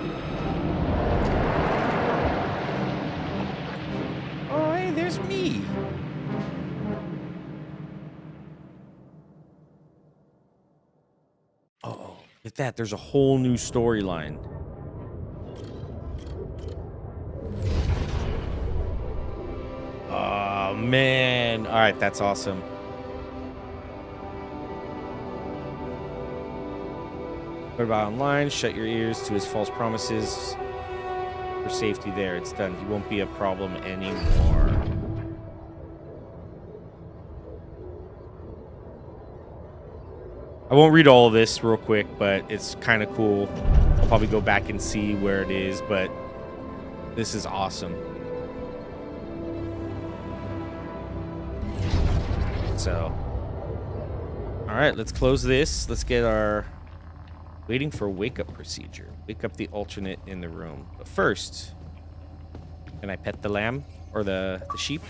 oh, hey, there's me. Oh, look at that. There's a whole new storyline. Oh, man. All right, that's awesome. What about online? Shut your ears to his false promises. For safety there. It's done. He won't be a problem anymore. I won't read all of this real quick, but it's kind of cool. I'll probably go back and see where it is, but this is awesome. So, all right, let's close this. Let's get our waiting for wake-up procedure. Wake up the alternate in the room. But first, can I pet the lamb? Or the sheep.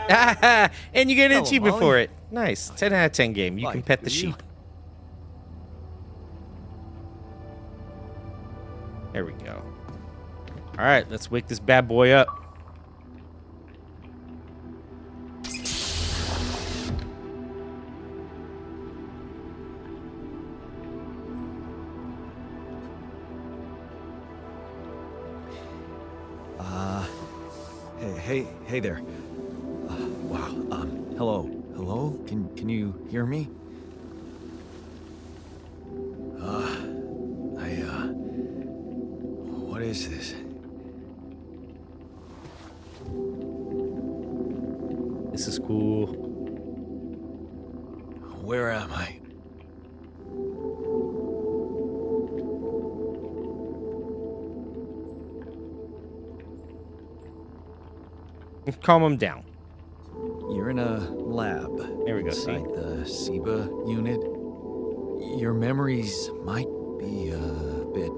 And you get an Hello, achievement Molly. for it. Nice. 10 out of 10 game. You can Like, pet the do you? sheep. There we go. All right, let's wake this bad boy up. Hey there. Wow. Hello. Hello? Can you hear me? What is this? This is cool. Where am I? Calm him down. You're in a lab. There we go, see? Inside the SIBA unit. Your memories might be a bit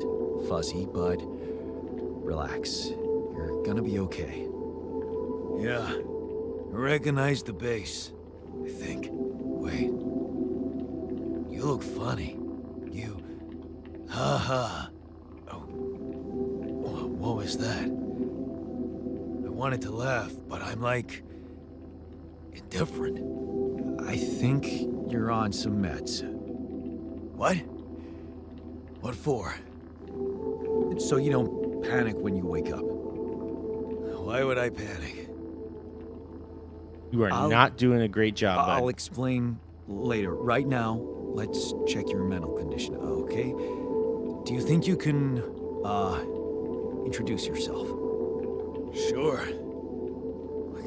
fuzzy, but relax. You're gonna be okay. Yeah. I recognize the base, I think. Wait. You look funny. You... Ha. Oh. What was that? I wanted to laugh, but I'm like... indifferent. I think you're on some meds. What? What for? So you don't panic when you wake up. Why would I panic? You are I'll- not doing a great job, bud. I'll explain later. Right now, let's check your mental condition, okay? Do you think you can, introduce yourself? Sure.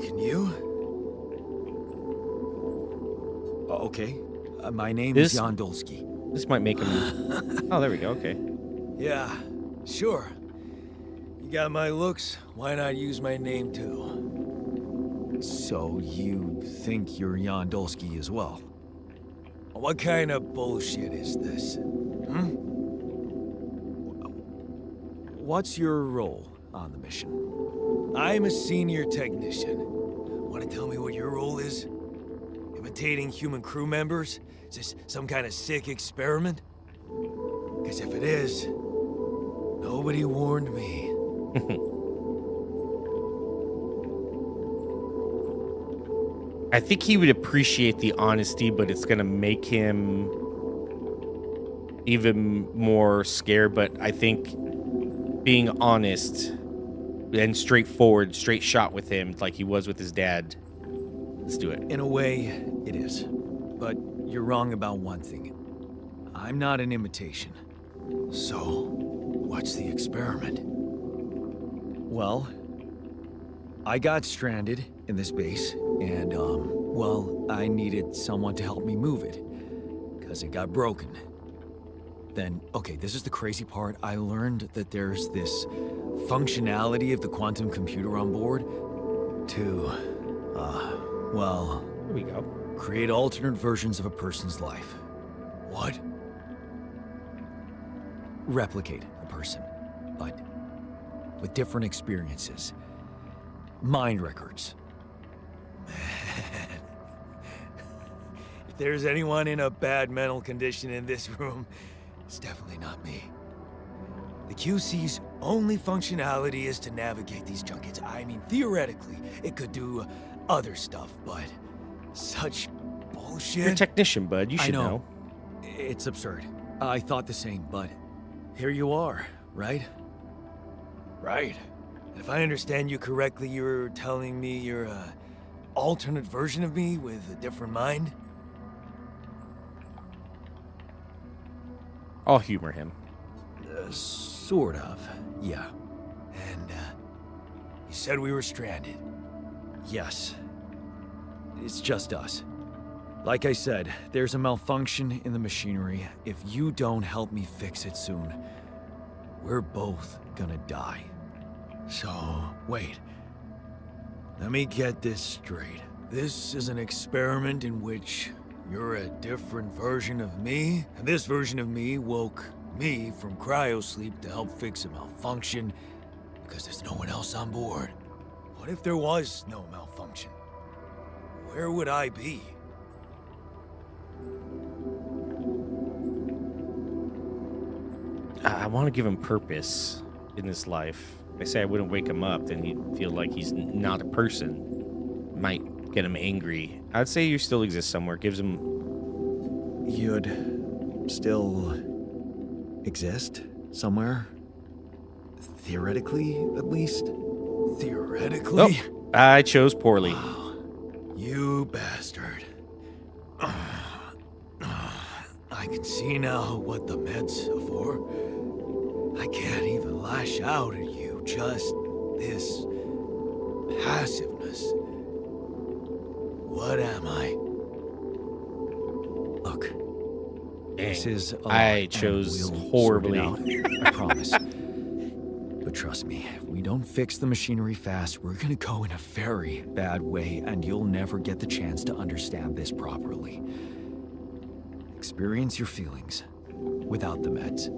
Can you? Okay. My name This- is Yandolski. This might make him... Oh, there we go. Okay. Yeah, sure. You got my looks, why not use my name too? So you think you're Yandolski as well? What kind of bullshit is this? What's your role on the mission? I'm a senior technician. Want to tell me what your role is? Imitating human crew members? Is this some kind of sick experiment? Because if it is, nobody warned me. I think he would appreciate the honesty, but it's going to make him even more scared. But I think being honest and straightforward, straight shot with him like he was with his dad. Let's do it. In a way, it is. But you're wrong about one thing. I'm not an imitation. So, what's the experiment? Well, I got stranded in this base, and, well, I needed someone to help me move it, because it got broken. Then, okay, this is the crazy part. I learned that there's this functionality of the quantum computer on board to, well, Here we go. create alternate versions of a person's life. What? Replicate a person, but with different experiences. Mind records. If there's anyone in a bad mental condition in this room, it's definitely not me. The QC's only functionality is to navigate these junkets. I mean, theoretically, it could do other stuff, but such bullshit. You're a technician, bud. You I should know. know. It's absurd. I thought the same, but here you are, right? Right. If I understand you correctly, you're telling me you're a alternate version of me with a different mind? I'll humor him. Sort of, yeah. And, you said we were stranded. Yes. It's just us. Like I said, there's a malfunction in the machinery. If you don't help me fix it soon, we're both gonna die. So, wait. Let me get this straight. This is an experiment in which you're a different version of me, and this version of me woke me from cryosleep to help fix a malfunction because there's no one else on board. What if there was no malfunction? Where would I be? I want to give him purpose in his life. If I say I wouldn't wake him up, then he'd feel like he's not a person. Might get him angry. I'd say you still exist somewhere. Gives him... You'd still exist somewhere? Theoretically, at least? Theoretically? Oh, I chose poorly. You bastard. I can see now what the meds are for. I can't even lash out at you, just this passiveness. What am I? Look, this Dang. is a lot, I and chose we'll horribly. sort it out, I promise. But trust me, if we don't fix the machinery fast, we're gonna go in a very bad way, and you'll never get the chance to understand this properly. Experience your feelings without the meds.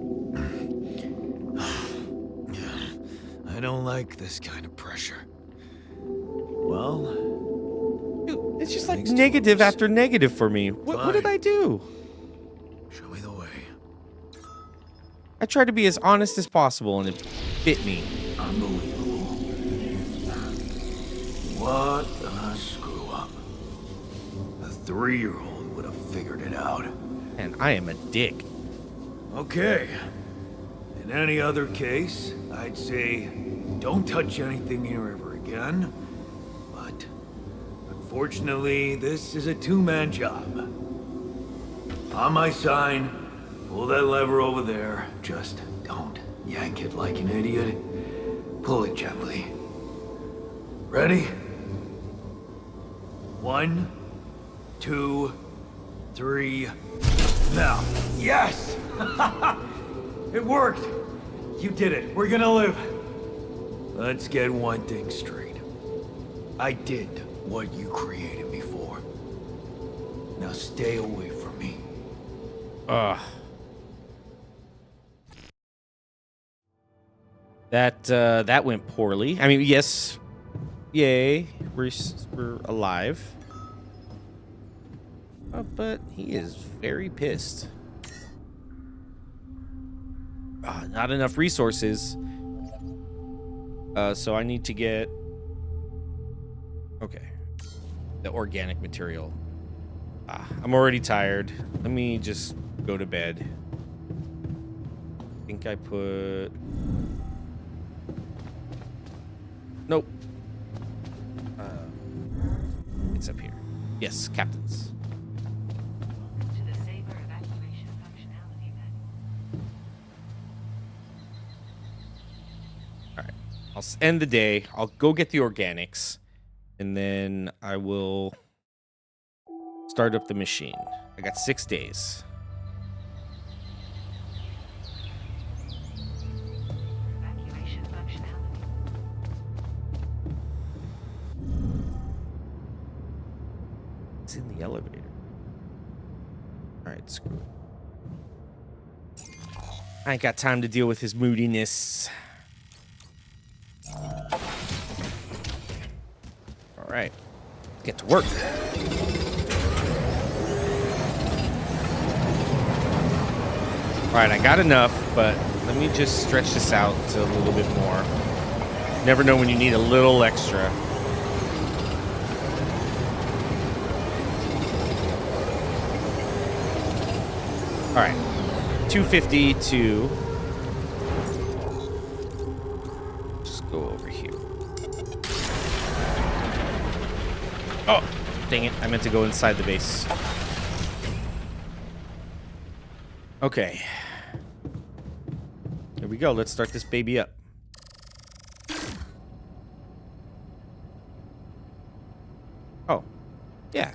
I don't like this kind of pressure. Well, Dude, it's just like Thanks to negative us. after negative for me. What did Fine. I do? Show me the way. I tried to be as honest as possible, and it bit me. Unbelievable. What a screw up. A 3-year-old would have figured it out. And I am a dick. Okay. In any other case, I'd say don't touch anything here ever again. But unfortunately, this is a 2-man job. On my sign, pull that lever over there. Just don't yank it like an idiot. Pull it gently. Ready? 1, 2, 3. Now. Yes! It worked! You did it. We're gonna live. Let's get one thing straight. I did what you created me for. Now stay away from me. Ugh. That went poorly. I mean, yes, yay, we're alive. But he is very pissed. Not enough resources. So I need to get... Okay. The organic material. I'm already tired. Let me just go to bed. I think I put... Nope. It's up here. Yes, captains. To the Saber evacuation functionality menu. All right. I'll end the day. I'll go get the organics, and then I will start up the machine. I got 6 days. Evacuation functionality. It's in the elevator. All right, screw it. I ain't got time to deal with his moodiness. All right, get to work. All right, I got enough, but let me just stretch this out to a little bit more. Never know when you need a little extra. All right, 250 to... Just go over here. Oh, dang it. I meant to go inside the base. Okay. Here we go. Let's start this baby up. Oh, yeah.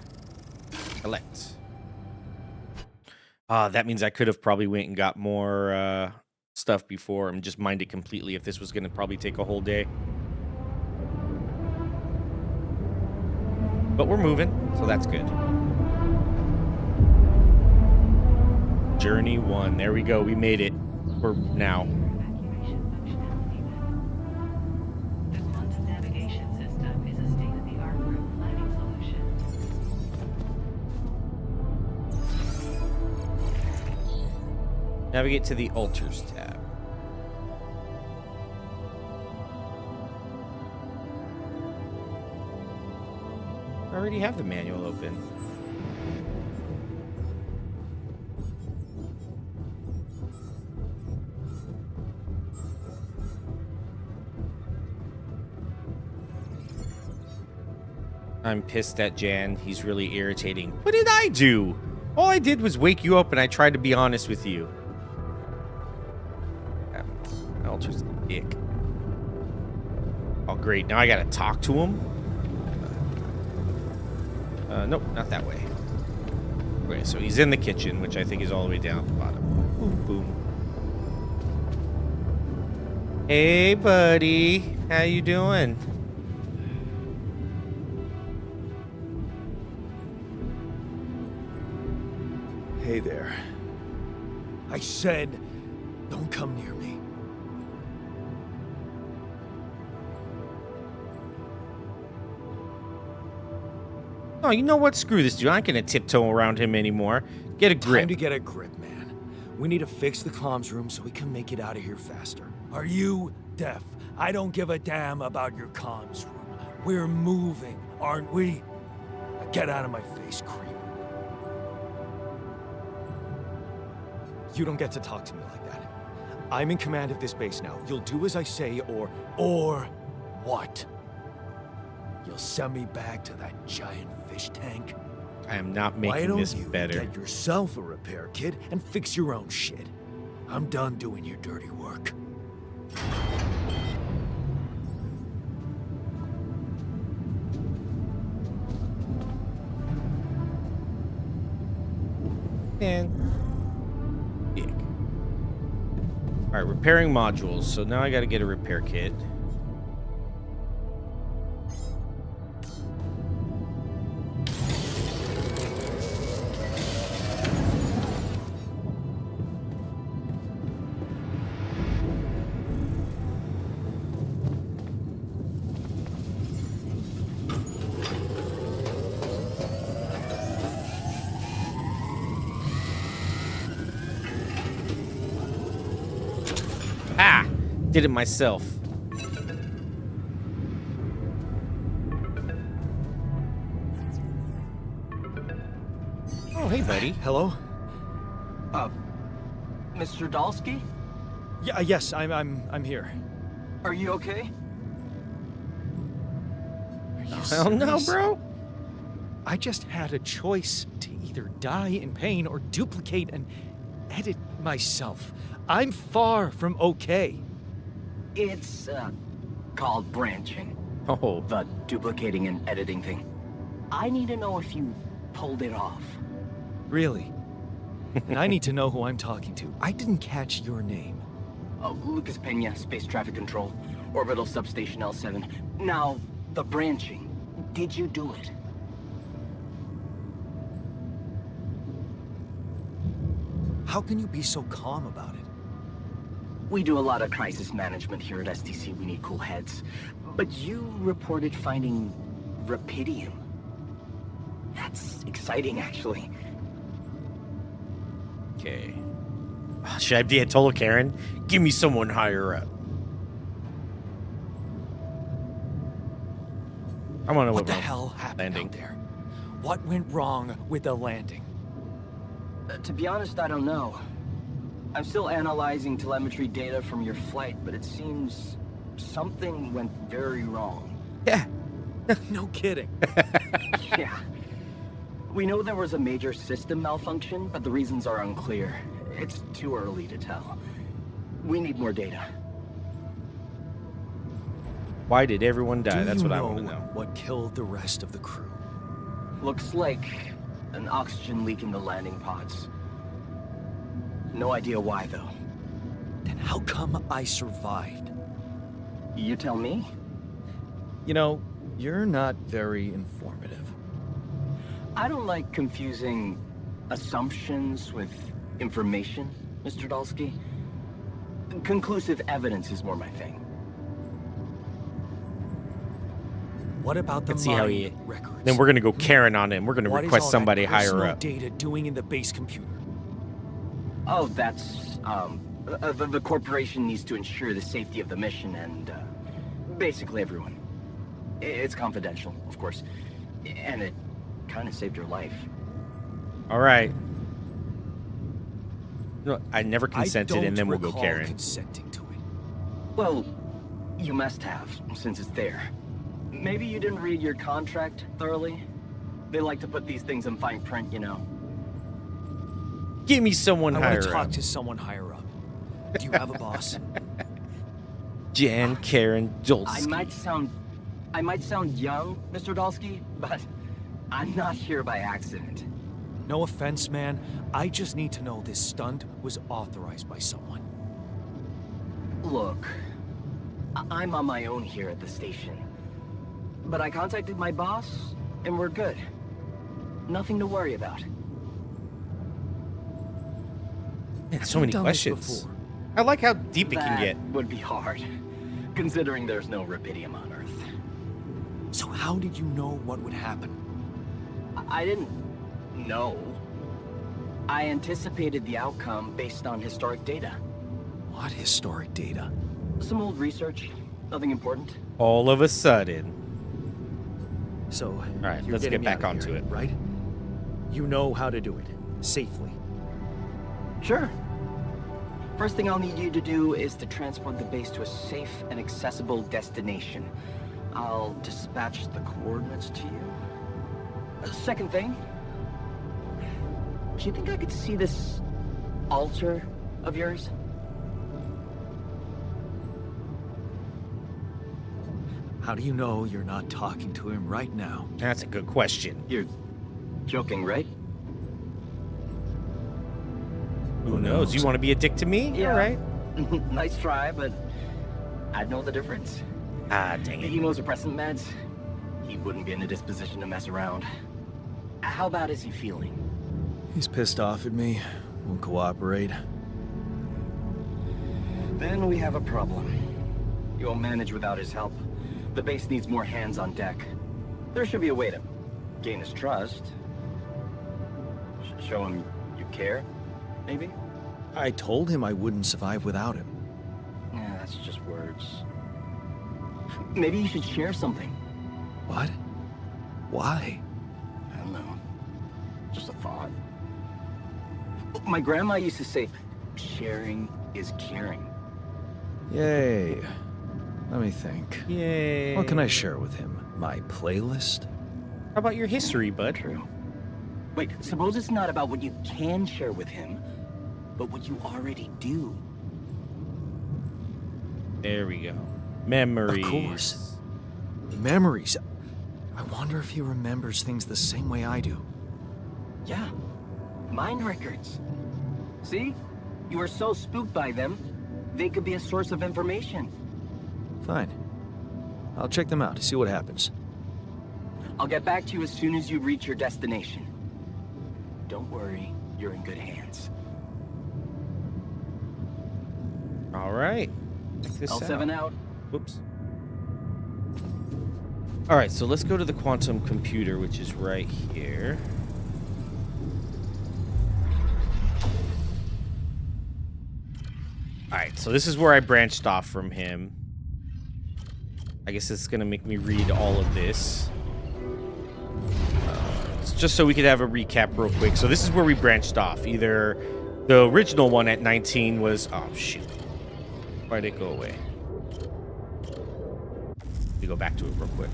Elect. That means I could have probably went and got more stuff before and just mined it completely if this was going to probably take a whole day. But we're moving, so that's good. Journey 1. There we go. We made it for now. Evacuation functionality menu. The quantum navigation system Navigate to the altars tab. I already have the manual open. I'm pissed at Jan. He's really irritating. What did I do? All I did was wake you up and I tried to be honest with you. Altar's a dick. Oh, great. Now I gotta talk to him? Nope, not that way. Okay, so he's in the kitchen, which I think is all the way down at the bottom. Boom, boom. Hey, buddy. How you doing? Hey there. I said, don't come near me. Oh, you know what? Screw this dude. I ain't gonna tiptoe around him anymore. Get a grip. Time to get a grip, man. We need to fix the comms room so we can make it out of here faster. Are you deaf? I don't give a damn about your comms room. We're moving, aren't we? Now get out of my face, creep. You don't get to talk to me like that. I'm in command of this base now. You'll do as I say, or what? You'll send me back to that giant fish tank? I am not Why making don't this you better. get yourself a repair kit and fix your own shit? I'm done doing your dirty work. And dick. All right, repairing modules. So now I got to get a repair kit. Ah! Did it myself. Oh, hey, buddy. Hello? Mr. Dalsky? Yeah, yes, I'm here. Are you okay? Are you Hell no, serious? bro. I just had a choice to either die in pain or duplicate and edit myself. I'm far from okay. It's, called branching. Oh, The duplicating and editing thing. I need to know if you pulled it off. Really? And I need to know who I'm talking to. I didn't catch your name. Lucas Pena, Space Traffic Control, Orbital Substation L7. Now, the branching. Did you do it? How can you be so calm about it? We do a lot of crisis management here at STC. We need cool heads. But you reported finding rapidium. That's exciting, actually. okay. Should I be a total Karen? Give me someone higher up. I want to know What the wrong- hell happened landing. out there? What went wrong with the landing? To be honest, I don't know. I'm still analyzing telemetry data from your flight, but it seems something went very wrong. Yeah. No kidding. Yeah. We know there was a major system malfunction, but the reasons are unclear. It's too early to tell. We need more data. Why did everyone die? Do That's you what I want to know. What killed the rest of the crew? Looks like an oxygen leak in the landing pods. No idea why, though. Then how come I survived? You tell me? You know, you're not very informative. I don't like confusing assumptions with information, Mr. Dalsky. Conclusive evidence is more my thing. What about the Let's see how he- mine records? Then we're going to go Karen on him. We're going to What is request all somebody that higher personal up. data doing in the base computer? Oh, that's, the corporation needs to ensure the safety of the mission and, basically everyone. It's confidential, of course. And it kind of saved your life. All right. No, I never I consented, don't and then we'll go recall Karen. consenting to it. Well, you must have, since it's there. Maybe you didn't read your contract thoroughly? They like to put these things in fine print, you know. Give me someone I higher want to talk up. to someone higher up. Do you have a boss? Jan Karen Dulski. I might sound young, Mr. Dolsky, but I'm not here by accident. No offense, man. I just need to know this stunt was authorized by someone. Look, I'm on my own here at the station. But I contacted my boss, and we're good. Nothing to worry about. Man, so many done this questions. before? I like how deep it can That get. would be hard, considering there's no rubidium on Earth. So how did you know what would happen? I didn't know. I anticipated the outcome based on historic data. What historic data? Some old research, nothing important. All of a sudden. So, All right, you're let's getting get me back out of onto here, it. right? You know how to do it. Safely. Sure. First thing I'll need you to do is to transport the base to a safe and accessible destination. I'll dispatch the coordinates to you. Second thing, do you think I could see this altar of yours? How do you know you're not talking to him right now? That's a good question. You're joking, right? Who knows? You want to be a dick to me? Yeah. All right. Nice try, but I'd know the difference. Ah, dang The it. immunosuppressant meds, he wouldn't be in a disposition to mess around. How bad is he feeling? He's pissed off at me. Won't cooperate. Then we have a problem. You won't manage without his help. The base needs more hands on deck. There should be a way to gain his trust. Show him you care, maybe? I told him I wouldn't survive without him. Yeah, that's just words. Maybe you should share something. What? Why? I don't know. Just a thought. My grandma used to say, sharing is caring. Yay. Let me think. Yay. What can I share with him? My playlist? How about your history, bud? True. Wait, suppose it's not about what you can share with him, but what you already do. There we go. Memories. Of course. Memories. I wonder if he remembers things the same way I do. Yeah. Mind records. See? You are so spooked by them, they could be a source of information. Fine. I'll check them out, see what happens. I'll get back to you as soon as you reach your destination. Don't worry, you're in good hands. All right. Check this L7 out. Whoops. All right, so let's go to the quantum computer, which is right here. All right, so this is where I branched off from him. I guess it's going to make me read all of this. It's just so we could have a recap real quick. So this is where we branched off. Either the original one at 19 was... Oh, shoot. Why'd it go away? Let me go back to it real quick.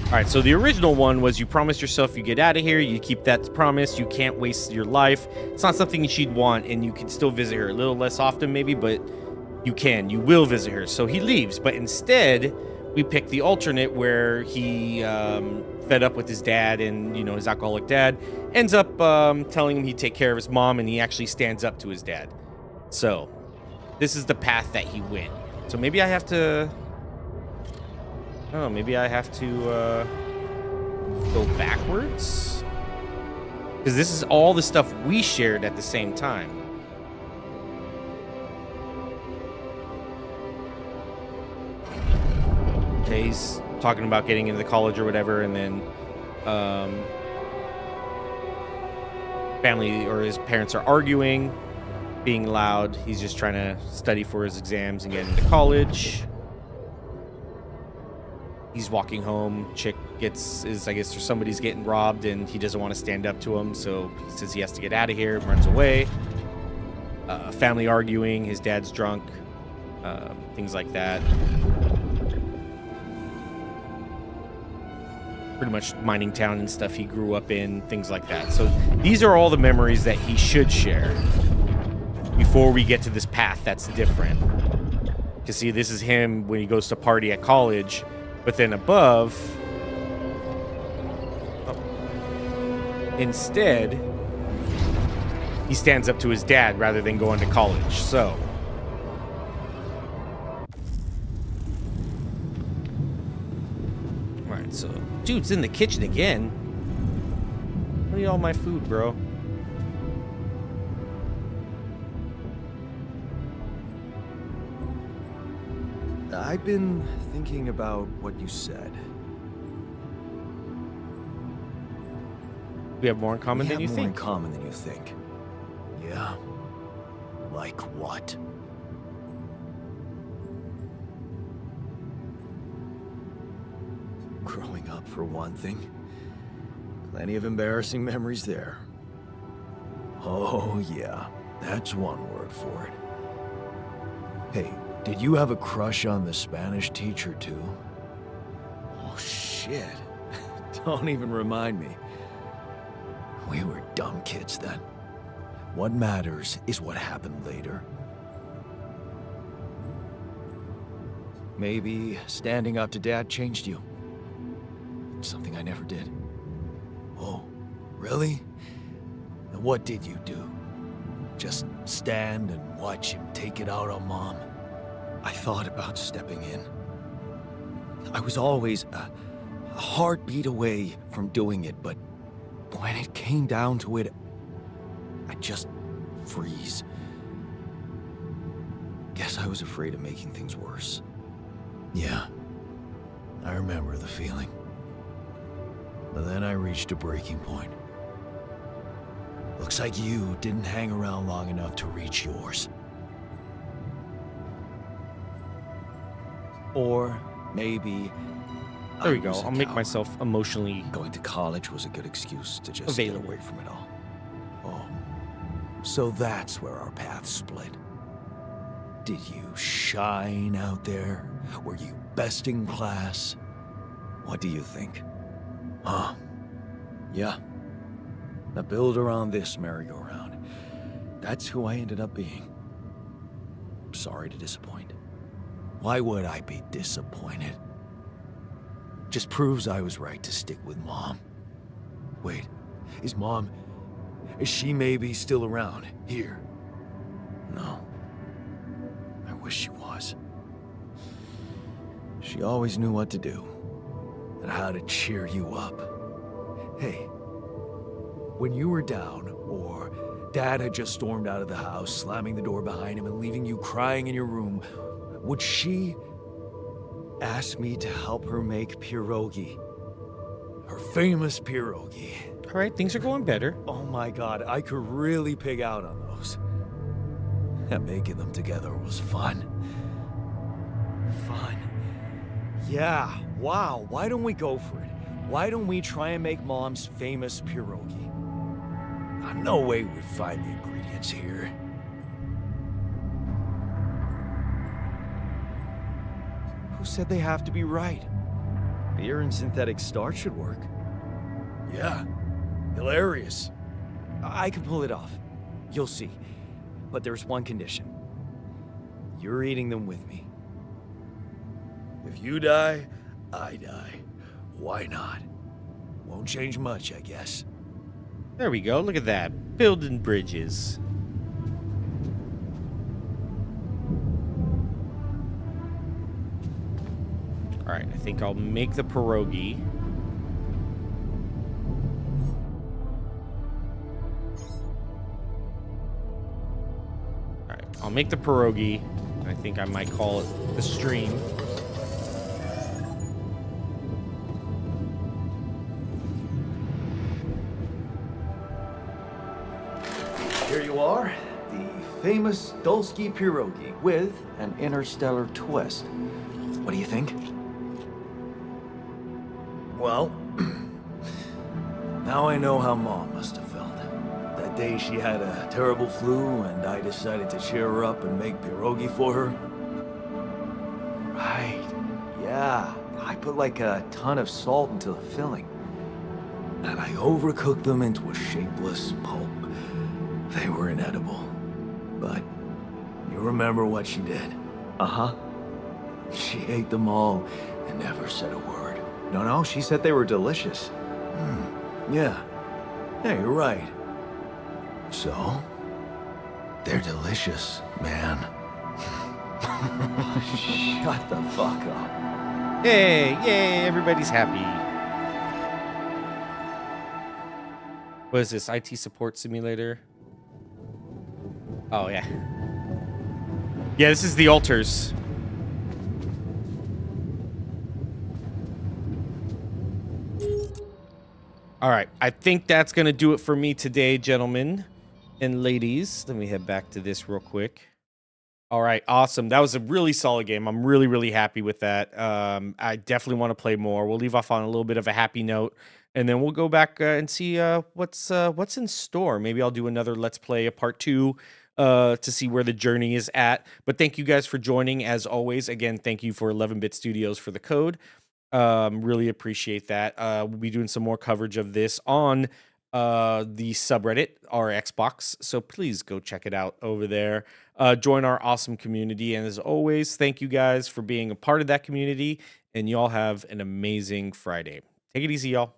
All right, so the original one was you promise yourself you get out of here, you keep that promise, you can't waste your life. It's not something she'd want, and you can still visit her a little less often maybe, but you will visit her. So he leaves, but instead we pick the alternate where he fed up with his dad and, you know, his alcoholic dad, ends up telling him he'd take care of his mom, and he actually stands up to his dad. So this is the path that he went. So maybe I have to... Oh, maybe I have to go backwards? Because this is all the stuff we shared at the same time. Okay, he's talking about getting into the college or whatever, and then family or his parents are arguing, being loud. He's just trying to study for his exams and get into college. He's walking home. Chick I guess somebody's getting robbed and he doesn't want to stand up to him. So he says he has to get out of here, runs away. Family arguing. His dad's drunk. Things like that. Pretty much mining town and stuff he grew up in. Things like that. So these are all the memories that he should share before we get to this path that's different. Because see, this is him when he goes to party at college. But then above, instead, he stands up to his dad rather than going to college. So, all right. So, dude's in the kitchen again. Look at all my food, bro. I've been thinking about what you said. We have more in common than you more in think. common than you think. Yeah. Like what? Growing up, for one thing. Plenty of embarrassing memories there. Oh, yeah. That's one word for it. Hey, did you have a crush on the Spanish teacher, too? Oh, shit. Don't even remind me. We were dumb kids then. What matters is what happened later. Maybe standing up to Dad changed you. Something I never did. Oh, really? And what did you do? Just stand and watch him take it out on Mom? I thought about stepping in. I was always a heartbeat away from doing it, but when it came down to it, I'd just freeze. Guess I was afraid of making things worse. Yeah, I remember the feeling. But then I reached a breaking point. Looks like you didn't hang around long enough to reach yours. Or maybe There we I go. was a I'll make coward. myself emotionally Going to college was a good excuse to just available. get away from it all. Oh, so that's where our paths split. Did you shine out there? Were you best in class? What do you think? Huh? Yeah. Now build around this merry-go-round. That's who I ended up being. Sorry to disappoint. Why would I be disappointed? Just proves I was right to stick with Mom. Wait, is she maybe still around here? No. I wish she was. She always knew what to do and how to cheer you up. Hey, when you were down or Dad had just stormed out of the house, slamming the door behind him and leaving you crying in your room, would she ask me to help her make pierogi? Her famous pierogi. All right, things are going better. Oh my God, I could really pig out on those. And making them together was fun. Fun. Yeah, wow, why don't we go for it? Why don't we try and make Mom's famous pierogi? No way we'd find the ingredients here. Who said they have to be right? Beer and synthetic starch should work. Yeah, hilarious. I can pull it off. You'll see. But there's one condition. You're eating them with me. If you die, I die. Why not? Won't change much, I guess. There we go. Look at that. Building bridges. All right, I think I'll make the pierogi. All right, I'll make the pierogi. I think I might call it the stream. famous Dulski pierogi with an interstellar twist. What do you think? Well, now I know how Mom must have felt. That day she had a terrible flu and I decided to cheer her up and make pierogi for her. Right, yeah. I put like a ton of salt into the filling. And I overcooked them into a shapeless pulp. They were inedible. But you remember what she did? Uh-huh. She ate them all and never said a word. No, she said they were delicious. Yeah. Yeah, you're right. So, they're delicious, man. Shut the fuck up. Yay, everybody's happy. What is this? IT support simulator? Oh, yeah. Yeah, this is the altars. All right, I think that's going to do it for me today, gentlemen and ladies. Let me head back to this real quick. All right, awesome. That was a really solid game. I'm really, really happy with that. I definitely want to play more. We'll leave off on a little bit of a happy note, and then we'll go back and see what's in store. Maybe I'll do another Let's Play, a part 2, to see where the journey is at. But thank you guys for joining, as always. Again, thank you for 11-Bit Studios for the code. Really appreciate that. We'll be doing some more coverage of this on the subreddit, our Xbox. So please go check it out over there. Join our awesome community. And as always, thank you guys for being a part of that community. And y'all have an amazing Friday. Take it easy, y'all.